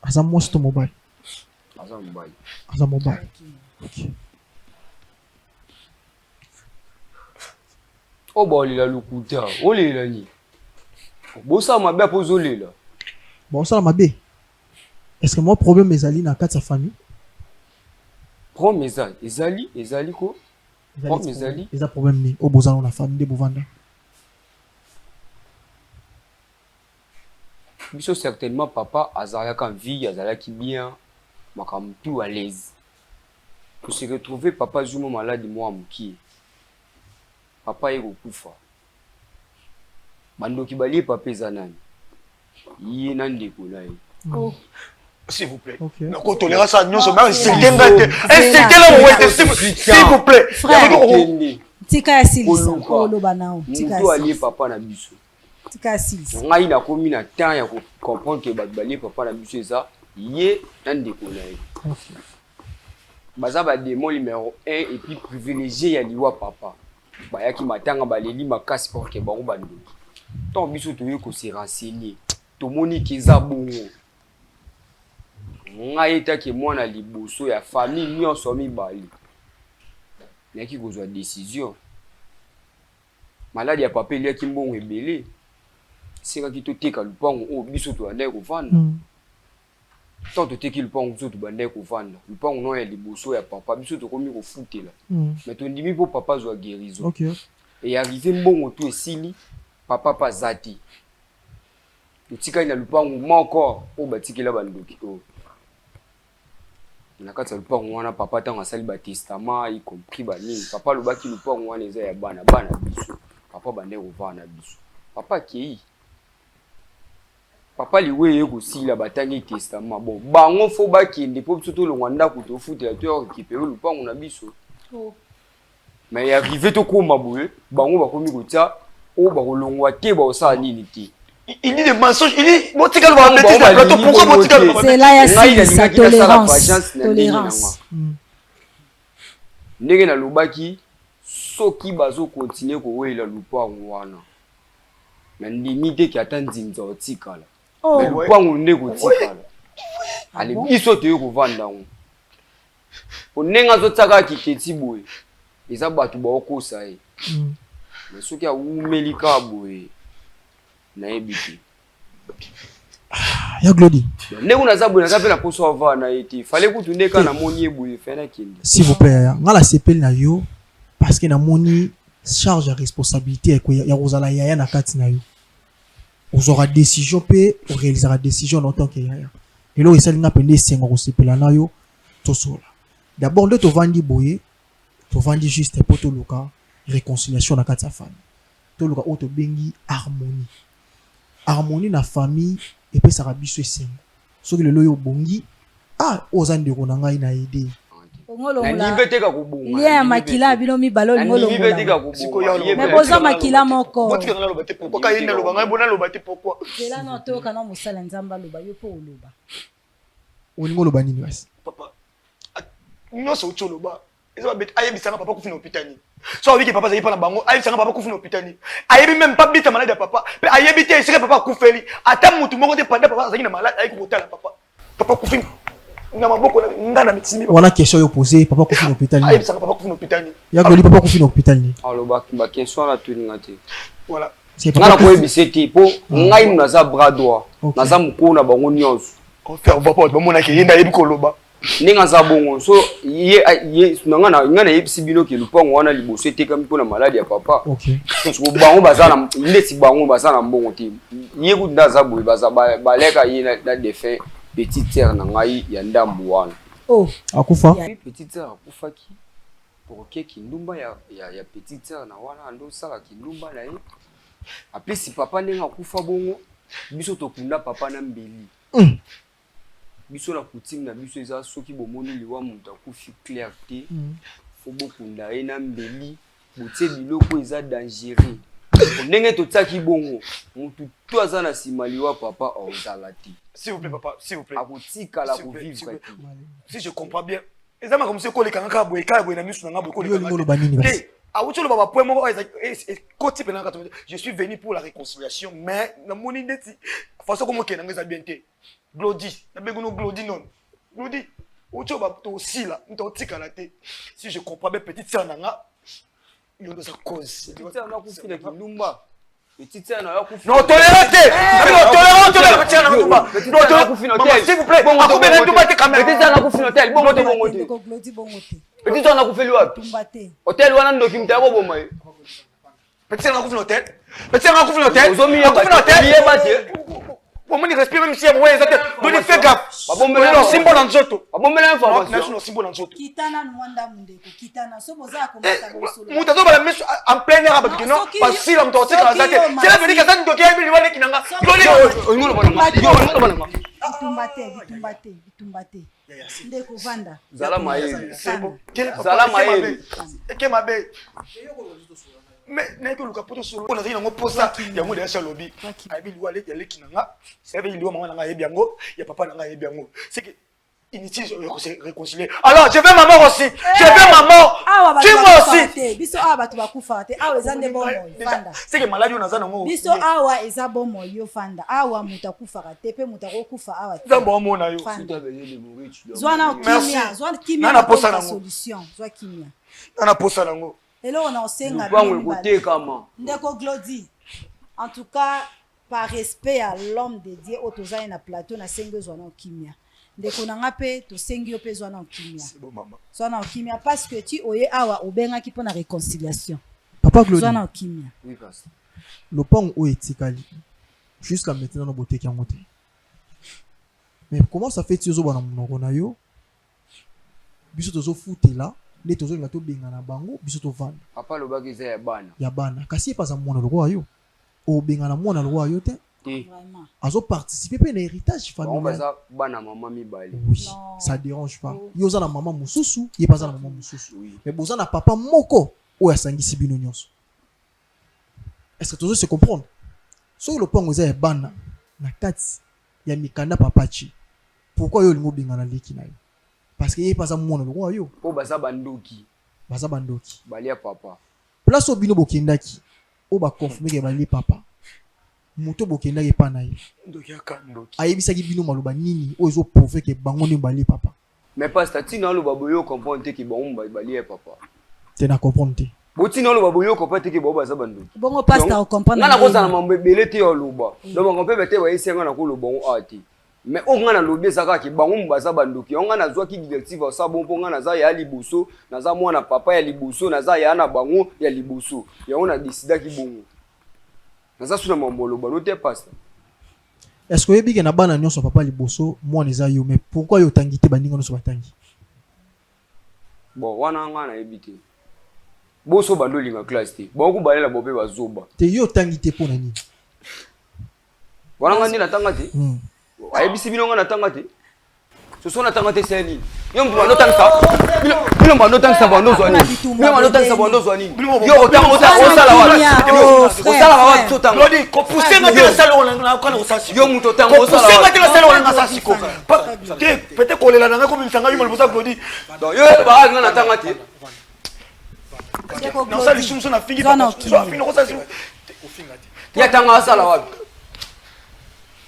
Aza mwasi to mobile? Aza mobile. Aza mobile. Ok. Oh bah olela lukuta, olela ni. Bosa mabe apozo olela. Bon ça mabe. Est-ce que mon problème ezali na kati sa famille? Problème ezali ko? Problème ezali. Eza problème ni obozana na famille de bovanda. Biso certainement papa azalaka en vie, azalaki bien, makam tout à l'aise. Pour se retrouver papa Zuma malade moi muki. Papa eko kufa. Bandoki bali papa ezanani. Yé nandeko na ye. Oh. S'il vous plaît. Ok. Non, tolérance à nous, mais insultez là, s'il vous plaît. Frère, tika ya silisa oloba nao. Tika Mutu ali papa na biso. tika ya silisa. Ngai na komi na temps ya ko comprendre que bali papa na biso eza yé nandeko na ye. Baza ba démon numéro 1 et puis privilégié ya liwa papa. Bayaki matanga baleli makasi pour que bango bandoki. Tant biso toye ko se renseigner. Tomoni kiza bongo. Ngai etaki mwana liboso ya famille nyonso mibali. Yaki kozwa décision. Maladi ya papa eliaki mbongo ebele. Sika ki toteka lupango o biso to andai kovanda. Tant toteki lupango biso to bandai kovanda. Lupango no ya liboso ya papa biso to komi kofutela. Mais tondimi po papa zwa guérison. Ok. Et arrivé mbongo to esili papa pa zati. Totika ina lupango moko o batikela bandoki o. Na kati ya lupango wana papa tanga sali ba testament y compris ba nini. Papa lobaki lupango wana eza ya bana biso. Papa bandai kovanda biso. Papa kei. Papa liwe ye kosila batangi testament. Bon, bango fo bakende po biso to longwanda ko to futela to récupérer lupango na biso. Oh. Mais arrivé to koma boye, bango bakomi kotia o bakolongwa te ba osala nini te. Il dit des mensonges, il dit Botika le bêtise de plateau, pourquoi Botika le C'est là ya silisa tolérance. Tolérance. Ndenge na lobaki soki bazo continuer ko wela lupango wana. Na ndimi te ki ata nzinza otikala. Oh. Mais lupango ndeko otikala. Ali biso te ko vanda ngo. Onenga zotaka kiteti boye. Eza batu ba okosa ye. Mais soki a umelika boye. Na ebiti. Ya Glody. Ndeko naza boye naza pe na poso ava na eti. Fallait que tu ndeka na moni boye fena kinde. S'il vous plaît, ya ngala sepel na yo parce que na moni charge de responsabilité ya rozala yaya na kati na yo. Vous aura décision pe réalisera décision en tant que yaya. Et là il s'est linga pende senga ko sepela na yo to sola. D'abord de to vandi boye, to vandi juste pour to loka réconciliation na kati ya famille. To loka auto bengi harmonie. Harmonie na famille et puis ça rabiso senga. Soki le loyo bongi ozande ko na ngai na aider. Na libete ka kubunga. Lia makila bino mibalo ngolo. Mais boza makila moko. Botika na loba te pourquoi ka yenda loba ngai bona loba te pourquoi. Cela no to kana musala nzamba loba yo po loba. Olingo loba nini wasi? Papa. Nyonso ucho loba. Eza bet ayebisanga papa kufina hôpital ni. So wiki papa zayi pa na bango ayebisanga papa kufina hôpital ni. Ayebi même pas bita malade ya papa. Pe ayebi te esika papa kufeli. Ata mutu moko te panda papa zayi na malade ayi kutala papa. Papa kufina na maboko na na mitimi. Wana question yo poser papa kufina hôpital ni. Ayebisanga papa kufina hôpital ni. Ya Glody papa kufina hôpital ni. Alors ba question la tuninga te. Voilà. C'est Ngana ko ebiseti po ngai naza bras droit. Naza mukona bango nyonso. Ko faire voir pas bomona ke yenda yebi ko loba. Ninga za bongo so ye ngana yebisi bino ke lupango wana liboso etekami mpona maladi ya papa. OK. So bango bazana ndeti bango bazana mbongo te. Ye ku ndaza boye baza baleka ye na défunt petite sœur na ngai ya ndambu wana. Oh. Akufa. Petite sœur akufaki. Pour que kindumba ya petite sœur na wana ando sala kindumba na ye. Après si papa nenga akufa bongo, biso tokunda papa na mbeli. Biso la coutume na biso eza soki bomoni liwa muta kufi clair te. Faut bokunda ye na mbeli, botie biloko eza dangereux. Ndenge totaki bongo, mutu to aza na simaliwa papa ozala te. S'il vous plaît papa, s'il vous plaît. Akotika la ko vivre. Si je comprends bien. Ezama comme se koleka ngaka boye ka boye na misu na ngabo koleka. Je suis venu pour la réconciliation, mais na moni ndeti façon comme ke na ngeza bien te. Glody, na bengono Glody non. Glody, ocho ba to aussi là, nto tika la te. Si je comprends bien petite sœur nanga, il y a sa cause. Petite sœur na kufi na kindumba. Petite sœur na kufi. Non, tolérante. S'il vous plaît. Bon, on va tout quand même. Petite sœur na kufi hôtel, bon moto bon moto. Glody bon moto. Petite sœur na kufi wapi? Tumbate. Hôtel wana ndo kimtako bomba. Petite sœur na kufi hôtel. Petite sœur na kufi hôtel. Ozomi ya hôtel. Lié bate. Bon, on respire même si on voit exactement. Donnez fait gaffe. Babomela symbole en zoto. Babomela information. National symbole en zoto. Kitana nwanda mundeko. Kitana so boza ko mata bosolo. Mutazo bala mesu en plein air abaki non. Parce que la mtoto tika zate. C'est la vérité que ça ndoki ya bili wane kinanga. Ngolo bana. Bitumbate. Ndeko vanda. Zala maeli. C'est bon. Zala maeli. Eke mabe. Mais n'est que le capote solo on a dit non posa ya mo déjà lobby abi liwa le yeleki nanga c'est abi liwa mama nanga yebiango ya papa nanga yebiango c'est que inutile de réconcilier. Alors je vais maman aussi. Je vais maman. Tu moi aussi. Biso awa batu bakufa te. Awa ezande bomo fanda. C'est que maladie on a ça nango. Biso awa eza bomo yo fanda. Awa mutakufa te pe mutakokufa awa. Nzambo mo na yo. Zwana kimia, zwana kimia. Na posa nango. Solution, zwa kimia. Na posa nango. Hello, on a osenga Ndeko Glody. En tout cas, par respect à l'homme de Dieu, autoza na plateau na sengo zwana kimia. Ndeko nanga pe to sengi yo pe zwana kimia. C'est bon maman. Zwana kimia parce que tu oye awa obenga ki pona réconciliation. Papa Glody. Zwana kimia. Oui pasteur. Le pont o etikali. Jusqu'à maintenant no boté ki ngote. Mais comment ça fait tu zo bana monoko na yo? Biso tozo futé là. Les tozo ngato benga na bango biso to vanda. Papa lobaki za ya bana. Ya bana. Kasi pas za mwana lokwa yo. O benga na mwana lokwa yo te. Vraiment. Azo participer pe na héritage familial. On va ça bana maman mi bali. Oui, non. Ça dérange pas. Yo za na maman mususu, ye pas za na maman mususu. Oui. Mais boza na papa moko o ya sangisi bino nyonso. Est-ce que tozo se comprendre? So le pongo za ya bana na kati ya mikanda papachi. Pourquoi yo lingo benga na leki na yo? Parce que ye pas za mwana lokwa yo. Po baza bandoki. Baza bandoki. Balia papa. Place obino bokendaki. O ba confirmer ke bali papa. Moto bokendaki pa na ye. Ndoki akandoki. Ayebisaki bino maloba nini o ezo prouver ke bango ni bali papa. Mais pasteur tina lo baboyo comprendre te ki bango bali papa. Te na comprendre te. Botina lo baboyo comprendre te ki bango baza bandoki. Bongo pasteur comprendre. Ngana ko sana mambele te yo loba. Donc on peut mettre ba isenga na ko lo bango ati. Mais on ngana lobi saka ki bango baza bandoki. On ngana zwa ki directive sa bon po ngana za ya liboso, na za mwana papa ya liboso, na za ya na bango ya liboso. Ya on a décidé ki bongo. Naza suna mambolo bano te pasteur. Est-ce que yebi ke na bana nyonso papa liboso mwana eza yo mais pourquoi yo tangi te baninga nyonso batangi? Bon wana ngana ebite. Boso bando linga classe te. Bon ku balela bobe bazoba. Te yo tangi te pona nini? Wana ngani na tanga te? Ayebisi bino ngana tanga te. So so na tanga te seni. Yo mtu bando tanga. Bino bando tanga bando zwani. Bino bando tanga bando zwani. Yo otanga osala wa. Osala wa to tanga. Glody, ko pousser ngati la sala on kana osasi. Yo mtu tanga osala. Pousser ngati la sala on ngasasi ko. Te pete kolela nanga ko msanga yuma libosa Glody. Donc yo ba ngana tanga te. Na sala shumso na fingi papa. So fingi ko sasi. Ya tanga osala wa.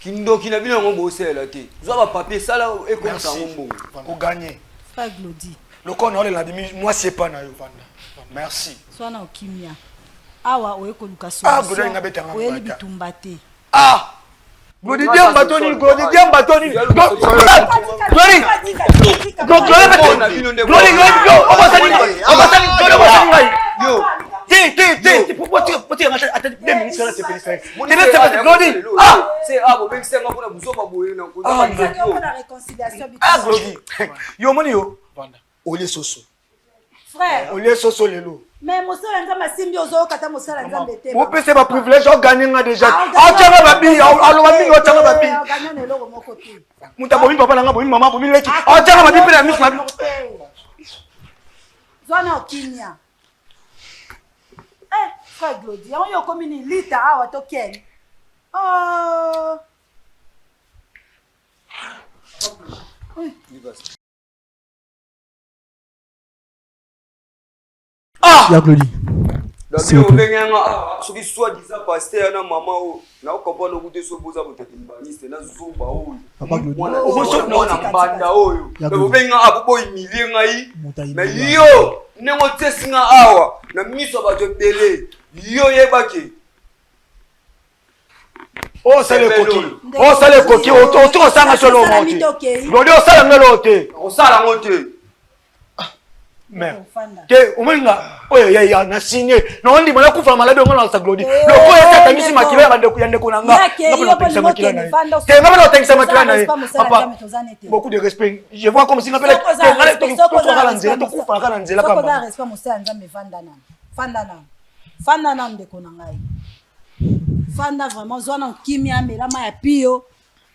Kindo kina bino ngo bosela te. Zo ba papier sala e ko sa ngombo. Ko gagner. Frère Glody. Le corps on la demi moi c'est pas na yo vanda. Merci. Swana okimia. Awa oyeko lukaso. Ah, Glody ngabeta ngamba. Oyeli bitumbate. Ah! Glody diamba toni, Glody diamba toni. Glody. Glody. Yo, on va salir. Yo. Pourquoi tu attends 2 minutes là c'est fini. C'est bon c'est nga pour buzo baboye na ko. La réconciliation. Glody. Yo moni yo. Olé soso. Frère. Olé soso lelo. Mais mosala nzambe asimbi ozokata mosala nzambe te. Vous pèsez ma privilège au gagner déjà. Tiens ma babi, alors ma bigo tiens ma babi. Gagner eloko moko te. Muta bomi papa nanga bomi maman bomi leki. Tiens ma babi pe la mise ma. Zwana okinya. Frère Glody, on yo komini lita awa to ken. Oh. Ya Glody. C'est au benga soki soit disant pasteur na maman na comprendre okuté so boza botete mbaniste na zuba oyo. Papa Glody. Oboso na banda oyo. Au benga abubo imilie ngai. Mais yo nengo tesinga awa na miso ba to télé. Yo yebaki. Oh ça les coquilles. Autour ça na solo monte. Glody o ça ngelo te. O sala ngote. Mais que au moins ya na signé non on dit mala kufa malade on la sa Glody le ko ya ta misi makila ba de ko nanga na tengisa makila na te ngaba na tengisa makila na papa beaucoup de respect je vois comme si n'appelle to kala nzela to kufa kala nzela kama ko respect musa nzambe fanda na ndeko na ngai fanda vraiment zwana kimia melama ya pio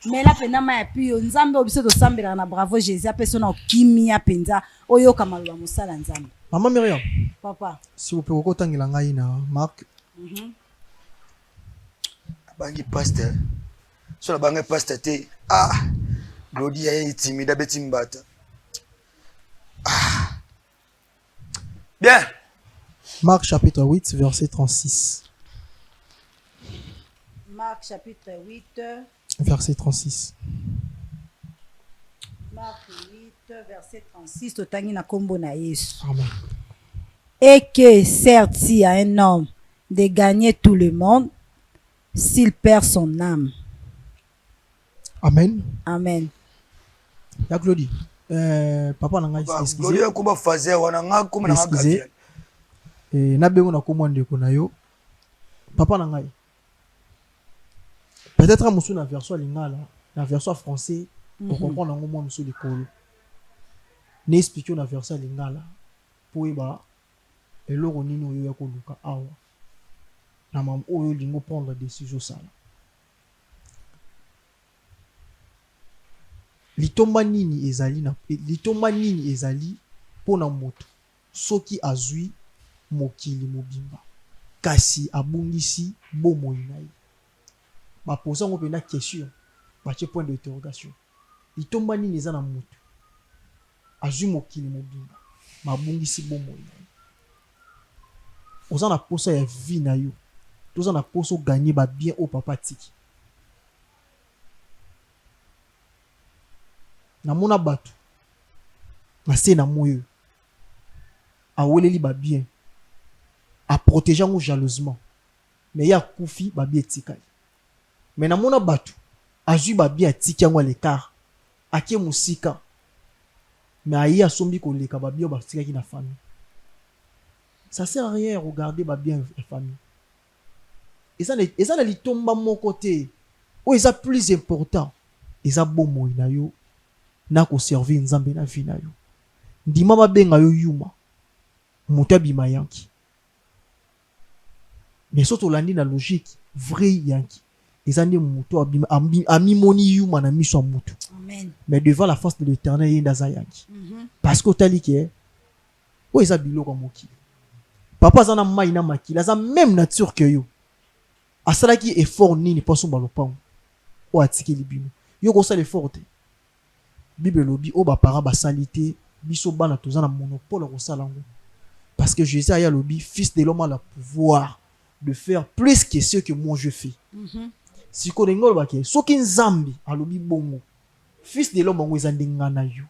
mela pena ma ya pio nzambe obiso to sambela na bravo Jésus apeso na kimia penza oyo kamaloba musala nzambe. Maman Myriam. Papa. Si vous pouvez kotangela ngai na Marc. Bangi pasteur. So la bangi pasteur te Glody est timide beti mbata. Bien. Marc chapitre 8 verset 36. Marc chapitre 8 verset 36. Marc 8 verset 36 totangi na kombo na Yesu. Amen. Et que certes il y a un homme de gagner tout le monde s'il perd son âme. Amen. Amen. Ya Glody. Papa na ngai excusez. Glody ko ba fazer wana nga ko na nga. Na bengo na kombo ndeko na yo. Papa na ngai. Peut-être musu na version lingala, na version français, pour comprendre un moment musu likolo. Ne expliquer na version lingala pour eba eloko nini oyo ya koluka awa. Na mam oyo lingo prendre décision sala. Litomba nini ezali pona moto soki azui mokili mobimba kasi abungisi bomoi na ye. Ba posa ngo pena question ba che point d'interrogation. Litomba nini eza na moto azui mokili mobimba mabungisi bomoi na ye. Oza na posa ya vie na yo. Toza na posa gagner ba bien au papa tiki. Na mona batu na se na moyo a weleli ba bien a protéger ngo jalousement mais ya kufi ba bien tikali mais na mona batu azui ba bien tiki yango l'écart akie musika mais ayi asombi ko leka ba bien ba tikaki na famille. Ça sert à rien regarder ba bien la famille. Et ça na litomba mon côté ou ça plus important et ça bon moi na yo na ko servir nzambe na vie na yo ndima ba benga yo yuma moto abima yanki mais soto landi na logique vrai yanki eza ndi moto abima ami moni yuma na miso moto. Amen. Mais devant la face de l'Éternel yenda za yanki parce que tali ke o eza biloko moki papa zana mai na makila za même nature que yo asalaki effort nini poso balopango o atiki libino yo ko sala effort te. Bible lobi o ba para ba salité biso bana tozana monopole ko sala ngo parce que Jésus a lobi fils de l'homme a le pouvoir de faire plus que ce que moi je fais. Si ko ngol ba ke soki nzambi alobi bongo fils de l'homme ngo ezande ngana yo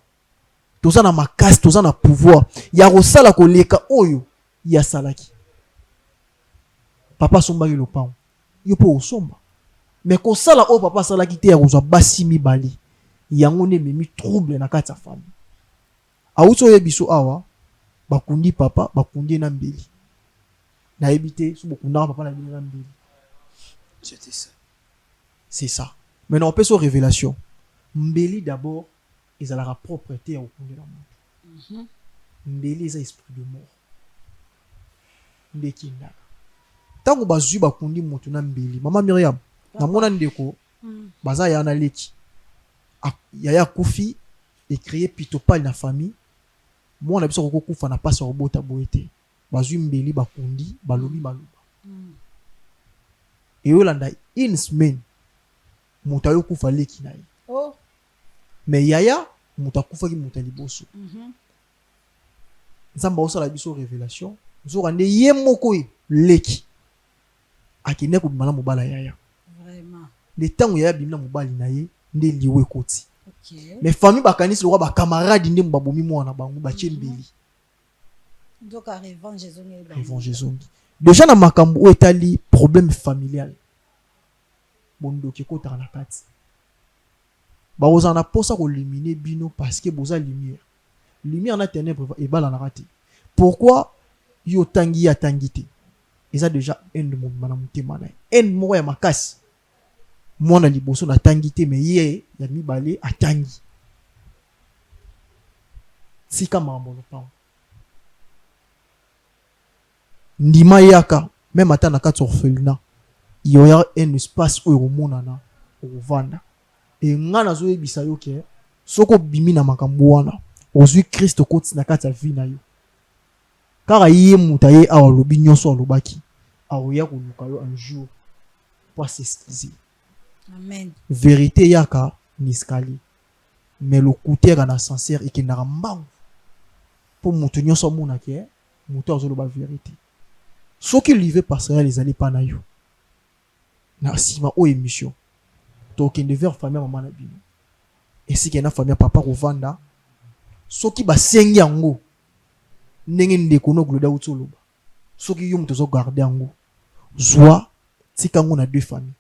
tozana makasi tozana pouvoir ya ko sala ko leka oyo ya salaki papa somba ki lopango yo po somba mais ko sala o papa salaki te ya ko zwa basi mibali yango ne memi trouble na kati ya famille. Auto ye biso awa bakundi papa bakundi na mbeli. na habité sous beaucoup n'a pas la bino mbeli. C'était ça. C'est ça. Maintenant on peut sur révélation. Mbeli d'abord ils ont la propreté au fond de la mort. Mbeli est esprit de mort. Mbeki ndaka. Tango bazui bakundi mutu na mbeli. Mama Myriam, na mona ndeko baza ya na leki. Yaya kufi et créer pitopal na famille. Moi na biso ko kufa na passe robota boete. Bazui mbeli bakundi balobi baloba. Et Yolanda une semaine muta yo kufa leki na ye. Oh. Mais yaya muta kufa ki muta liboso. Nzamba osala biso révélation. Nzora nde ye moko leki. Akine ko bimana mobala yaya. Vraiment. Le temps yaya bimna mobali na ye nde liwe koti. OK. Mais famille bakanisi le roi ba camarade nde mbabomi mwana bangu ba chembeli. Donc à revanche Jésus ngi. Évangélisme. Déjà na makambo o etali problème familial. Bondo ki kota na kati. Ba ozana posa ko éliminer bino parce que boza lumière. Lumière na ténèbre et bala na raté. Pourquoi yo tangi ya tangité? Ils a déjà un de mon manamutema na. Un mo ya makasi. Mwana liboso na tangité mais ye ya mibale atangi. Sika mambo no pa. Ndima yaka même ata na kati orphelinat. Il y a un espace où au monana au vanda. Et ngana zo ebisa yo ke soko bimi na makambo wana. Ozui Christ koti na kati ya vie na yo. Kara ye muta ye awa lobi nyonso alobaki. Aoya koluka yo un jour pour s'excuser. Amen. Vérité yaka niskali. Mais le côté na sincère et qui na mbangu. Pour mutu nyonso mona ke mutu azoloba vérité. Soki live passer les années pa na yo. Na sima o émission. Tokende vers famille maman na bino. Et si kena famille papa kovanda soki basengi yango ndenge ndeko no gloda utoloba soki yo muto zo garder yango zwa tika ngo na deux familles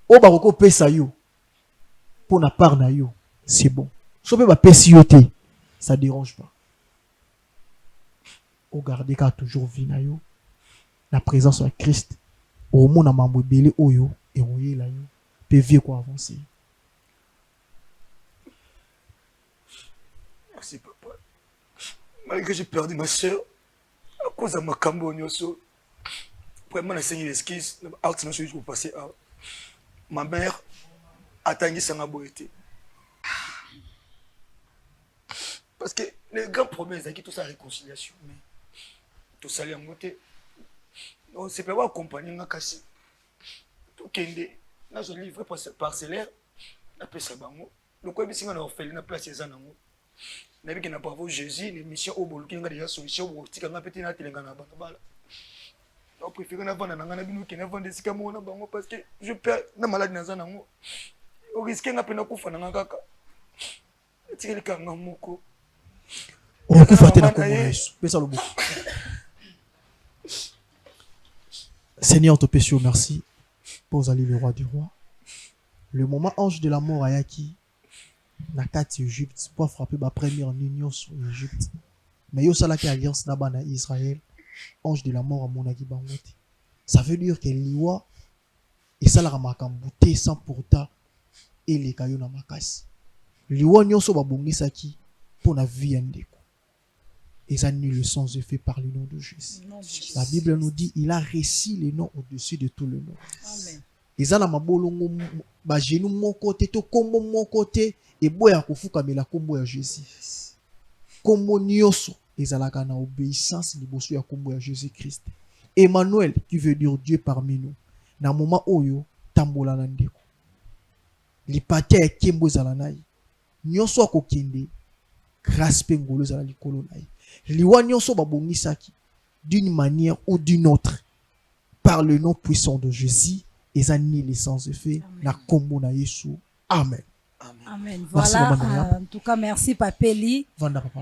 o ba ko pesa yo pour na part na yo c'est bon so pe ba pesi yo te ça dérange pas o garder ka toujours vie na yo la présence de Christ au mona mambo belé oyo et oyela yo pe vie ko avancer. Merci papa. Malgré que j'ai perdu ma soeur, à cause de ma cambo nyoso, vraiment, j'ai une excuse, acte na chose pour passer à ma mère a tangi sanga boité. Parce que les grands problèmes, c'est tout ça réconciliation, mais tout ça les monter. Non, c'est pas accompagner na kasi. Tout kende, na je livre parcellaire, na pesa bango. Le quoi bisinga na orphelinat place les anango. Nabi ki na bravo Jésus l'émission au boluki nga déjà solution pour tika nga peti na telenga na bala. On préfère na vendre na nga na bino ki na vendre sika mo na bango parce que je perds na maladie na za nango. O risque nga pena kufa na nga kaka. Tika lika nga moko. O kufa te na kombo Yesu. Pesa lo beaucoup. Seigneur te pèse merci pour aller le roi du roi. Le moment ange de la mort ayaki na kati Égypte pour frapper ma première union sur Égypte. Mais yo sala ki alliance na bana Israël, ange de la mort à monaki bangote. Ça veut dire que liwa et ça la makambuté sans pourtant et les kayo na makasi. Liwa nyonso ba bongisaki pour na vie ndeko. Et ça nul le sens fait par le nom de Jésus. La Bible nous dit il a réussi les noms au-dessus de tout le nom. Amen. Ezana mabolongo ba genou mon côté to kombo mon côté et boya kofuka mela kombo ya Jésus. Kombo nyonso ezalaka na obéissance liboso ya kombo ya Jésus Christ. Emmanuel qui veut dire Dieu parmi nous. Na moment oyo tambola na ndeko. Lipatia ya kembo ezala nai. Nyonso akokende grâce pe ngolo ezala likolo nai. Liwa nyonso babongisaki d'une manière ou d'une autre par le nom puissant de Jésus. Et ça nie l'essence de fait na kombo na Yesu. Amen. Amen. Merci, Voilà, en tout cas, merci Papeli. Vanda papa.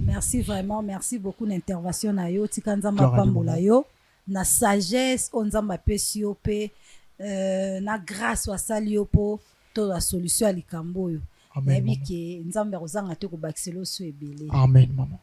Merci vraiment, merci beaucoup d'intervention na yo, tika nzamba Gloire à Dieu, pambola yo, na sagesse, on nzamba pesi yo pe, na grâce wa sali yo po, to la solution à likambo yo. Amen. Nabi ke nzamba rozanga te ko bakiselo so ebele. Amen, maman.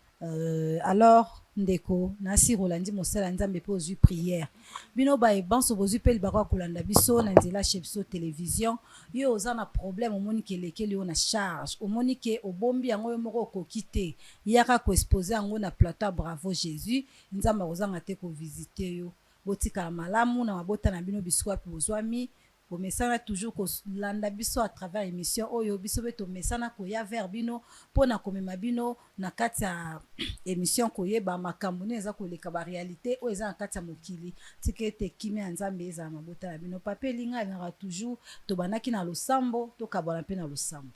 Alors ndeko nasi rolandi mosala nzambe pe ozwi prière bino ba ebanso bozwi pe libako kolanda biso na nzela chez biso télévision yo oza na problème omoni ke lekeli yo na charge omoni ke obombi yango yo moko okoki te yaka ko exposer yango na plateau Bravo Jésus nzambe ozanga te ko visiter yo botika malamu na mabota na bino biswa pe bozwami bomesana toujours kolanda biso à travers émission oyo biso beto mesana koya vers bino pona komema bino na kati ya émission koyeba makambo eza koleka ba réalité oyo eza na kati ya mokili tikete kimi ya nzambe eza mabota na bino pape linga ngara toujours tobanaki na losambo tokabona pe na losambo.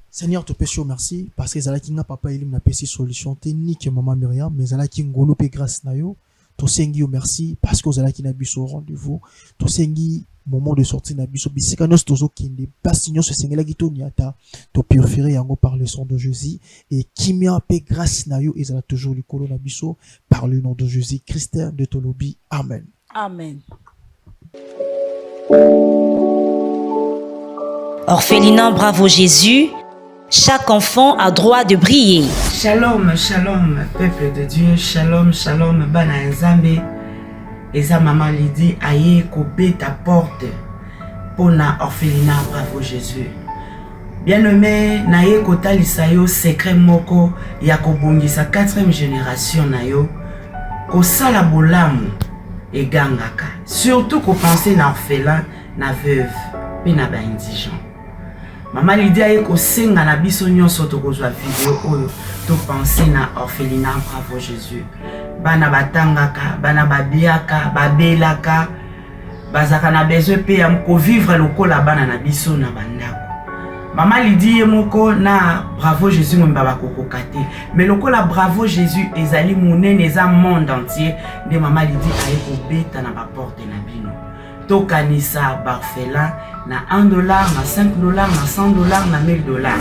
Seigneur, te pêche merci parce que zalaki nga papa elim na pesi solution te ni que maman Myriam mais zalaki ngolo pe grâce na yo. Tosengi merci parce que vous allez na biso rendez-vous. Tosengi moment de sortie na biso bisika nos tozo kinde passignon se sengela gito niata to purifier yango par le sang de Jésus et kimia pe grâce na yo ezala toujours le kolo na biso par le nom de Jésus Christ de Tolobi. Amen. Amen. Orphelinat Bravo Jésus. Chaque enfant a droit de briller. Shalom, shalom, peuple de Dieu. Shalom, shalom, bana nzambe. Eza maman Lydie aye kobe ta porte pour na orphelinat Bravo Jésus. Bien-aimé, na ye kotalisa yo secret moko ya kobongisa 4e génération na yo. Kosala bolamu egangaka. Surtout ko penser na orphelin, na veuve, pe na ba indigent. Maman Lydia eko senga na biso nyonso tokozwa video oyo to penser na orphelinat Bravo Jésus. Bana batangaka, bana babiaka, babelaka, bazaka na besoin pe ya ko vivre lokola bana na biso na bandako. Maman Lydia moko na Bravo Jésus mwemba bakokoka te. Mais lokola Bravo Jésus ezali monene eza monde entier, nde Maman Lydia ayeko beta na ba porte na bino. Tokanisa barfelin na $1, na $5, na $100, na $1000.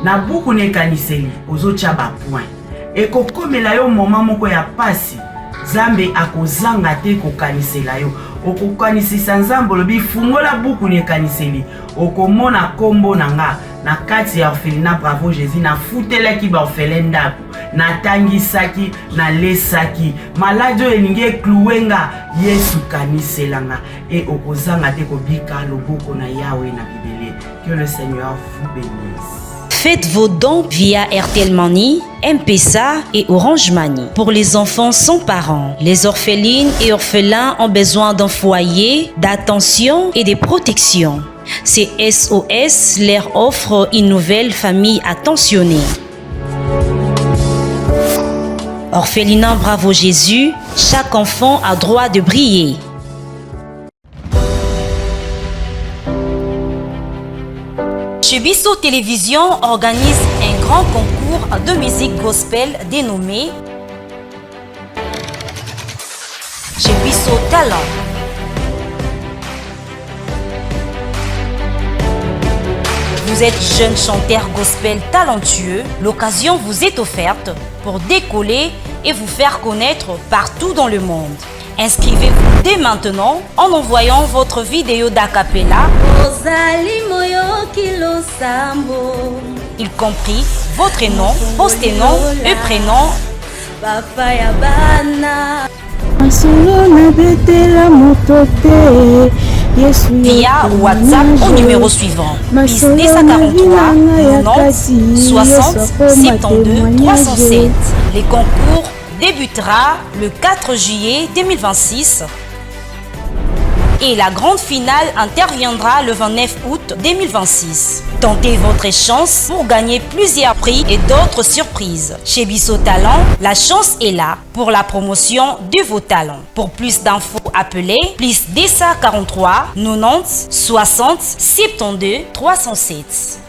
Na buku ne kaniseli ozocha ba point. Eko komela yo moment moko ya pasi. Zambe akozanga te ko kanisela yo. Okokanisisa nzambo lobi fungola buku ne kaniseli. Okomona kombo nanga na kati ya orphelinat Bravo Jésus na futelaki ba orphelin ndako. Na tangisaki, na lesaki. Malade elingi kluwenga Yesu kaniselanga. Et okozanga te kobika loboko na Yahweh na Bibélé. Que le Seigneur vous bénisse. Faites vos dons via RTL Money, M-Pesa et Orange Money. Pour les enfants sans parents, les orphelines et orphelins ont besoin d'un foyer, d'attention et de protection. Ces SOS leur offre une nouvelle famille attentionnée. Orphelinat Bravo Jésus, chaque enfant a droit de briller. Chez Bisso Télévision organise un grand concours de musique gospel dénommé Chez Bisso Talent. Vous êtes jeune chanteur gospel talentueux, l'occasion vous est offerte pour décoller et vous faire connaître partout dans le monde. Inscrivez-vous dès maintenant en envoyant votre vidéo d'acapella, y compris votre nom, post-nom et prénom, via WhatsApp au numéro suivant plus 243 90 60 72 307. Les concours débutera le 4 juillet 2026 et la grande finale interviendra le 29 août 2026. Tentez votre chance pour gagner plusieurs prix et d'autres surprises. Chez Bisso Talent, la chance est là pour la promotion de vos talents. Pour plus d'infos, appelez plus 243 90 60 72 307.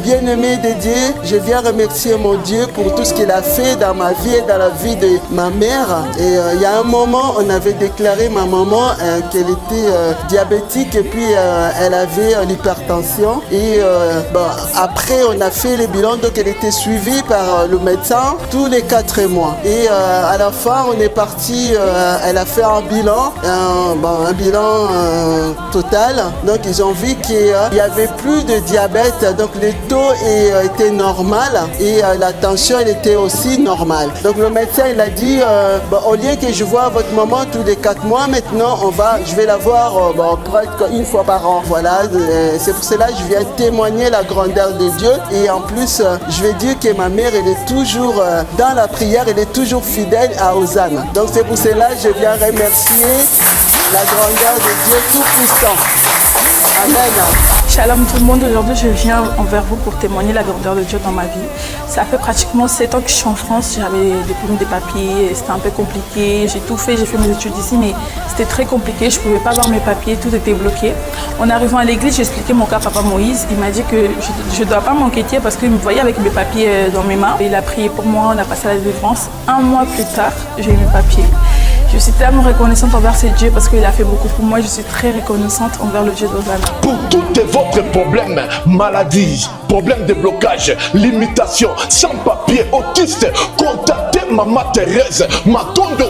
Bien-aimé de Dieu, je viens remercier mon Dieu pour tout ce qu'il a fait dans ma vie et dans la vie de ma mère. Et il y a un moment, on avait déclaré ma maman qu'elle était diabétique et puis elle avait l'hypertension. Et après, on a fait le bilan, donc elle était suivie par le médecin tous les 4 mois. Et à la fin, on est parti, elle a fait un bilan, un bilan total. Donc ils ont vu qu'il n'y avait plus de diabète. Donc le taux était normal et la tension elle était aussi normale. Donc le médecin il a dit au lieu que je vois votre maman tous les 4 mois, maintenant je vais la voir presque une fois par an. Voilà, c'est pour cela que je viens témoigner la grandeur de Dieu et en plus je vais dire que ma mère elle est toujours dans la prière, elle est toujours fidèle à Hosanna. Donc c'est pour cela que je viens remercier la grandeur de Dieu Tout-Puissant. Amen. Shalom tout le monde, aujourd'hui je viens envers vous pour témoigner la grandeur de Dieu dans ma vie. Ça fait pratiquement 7 ans que je suis en France, j'avais des problèmes des papiers, c'était un peu compliqué, j'ai tout fait, j'ai fait mes études ici mais c'était très compliqué, je ne pouvais pas avoir mes papiers, tout était bloqué. En arrivant à l'église, j'ai expliqué mon cas à Papa Moïse, il m'a dit que je ne dois pas m'inquiéter parce qu'il me voyait avec mes papiers dans mes mains. Il a prié pour moi, on a passé à la délivrance. 1 mois plus tard, j'ai eu mes papiers. Je suis tellement reconnaissante envers ce Dieu parce qu'il a fait beaucoup pour moi. Je suis très reconnaissante envers le Dieu d'Hosanna. Pour tous votre problèmes, maladies, problèmes de blocage, limitations, sans papier, autiste, contactez Maman Thérèse Matondo.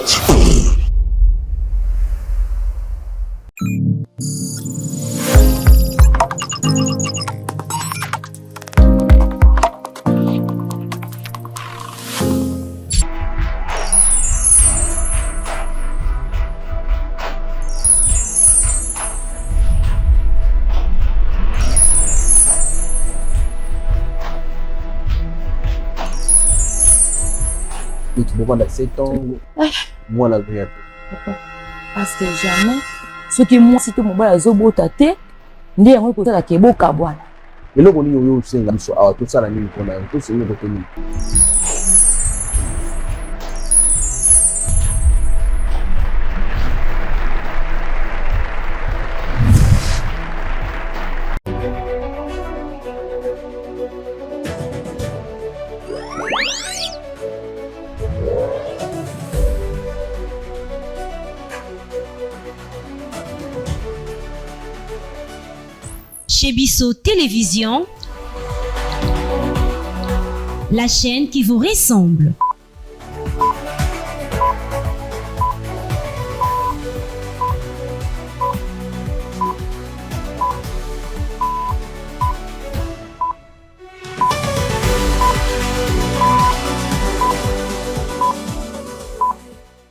Pendant 7 ans, moi la vie. Parce que jamais, ce qui moi si tout mon bas zobo tate, ndi yango ko tala keboka bwana. Eloko ni yo senga biso awa to sala nini kona to senga ko teni. Chez Bisso Télévision, la chaîne qui vous ressemble.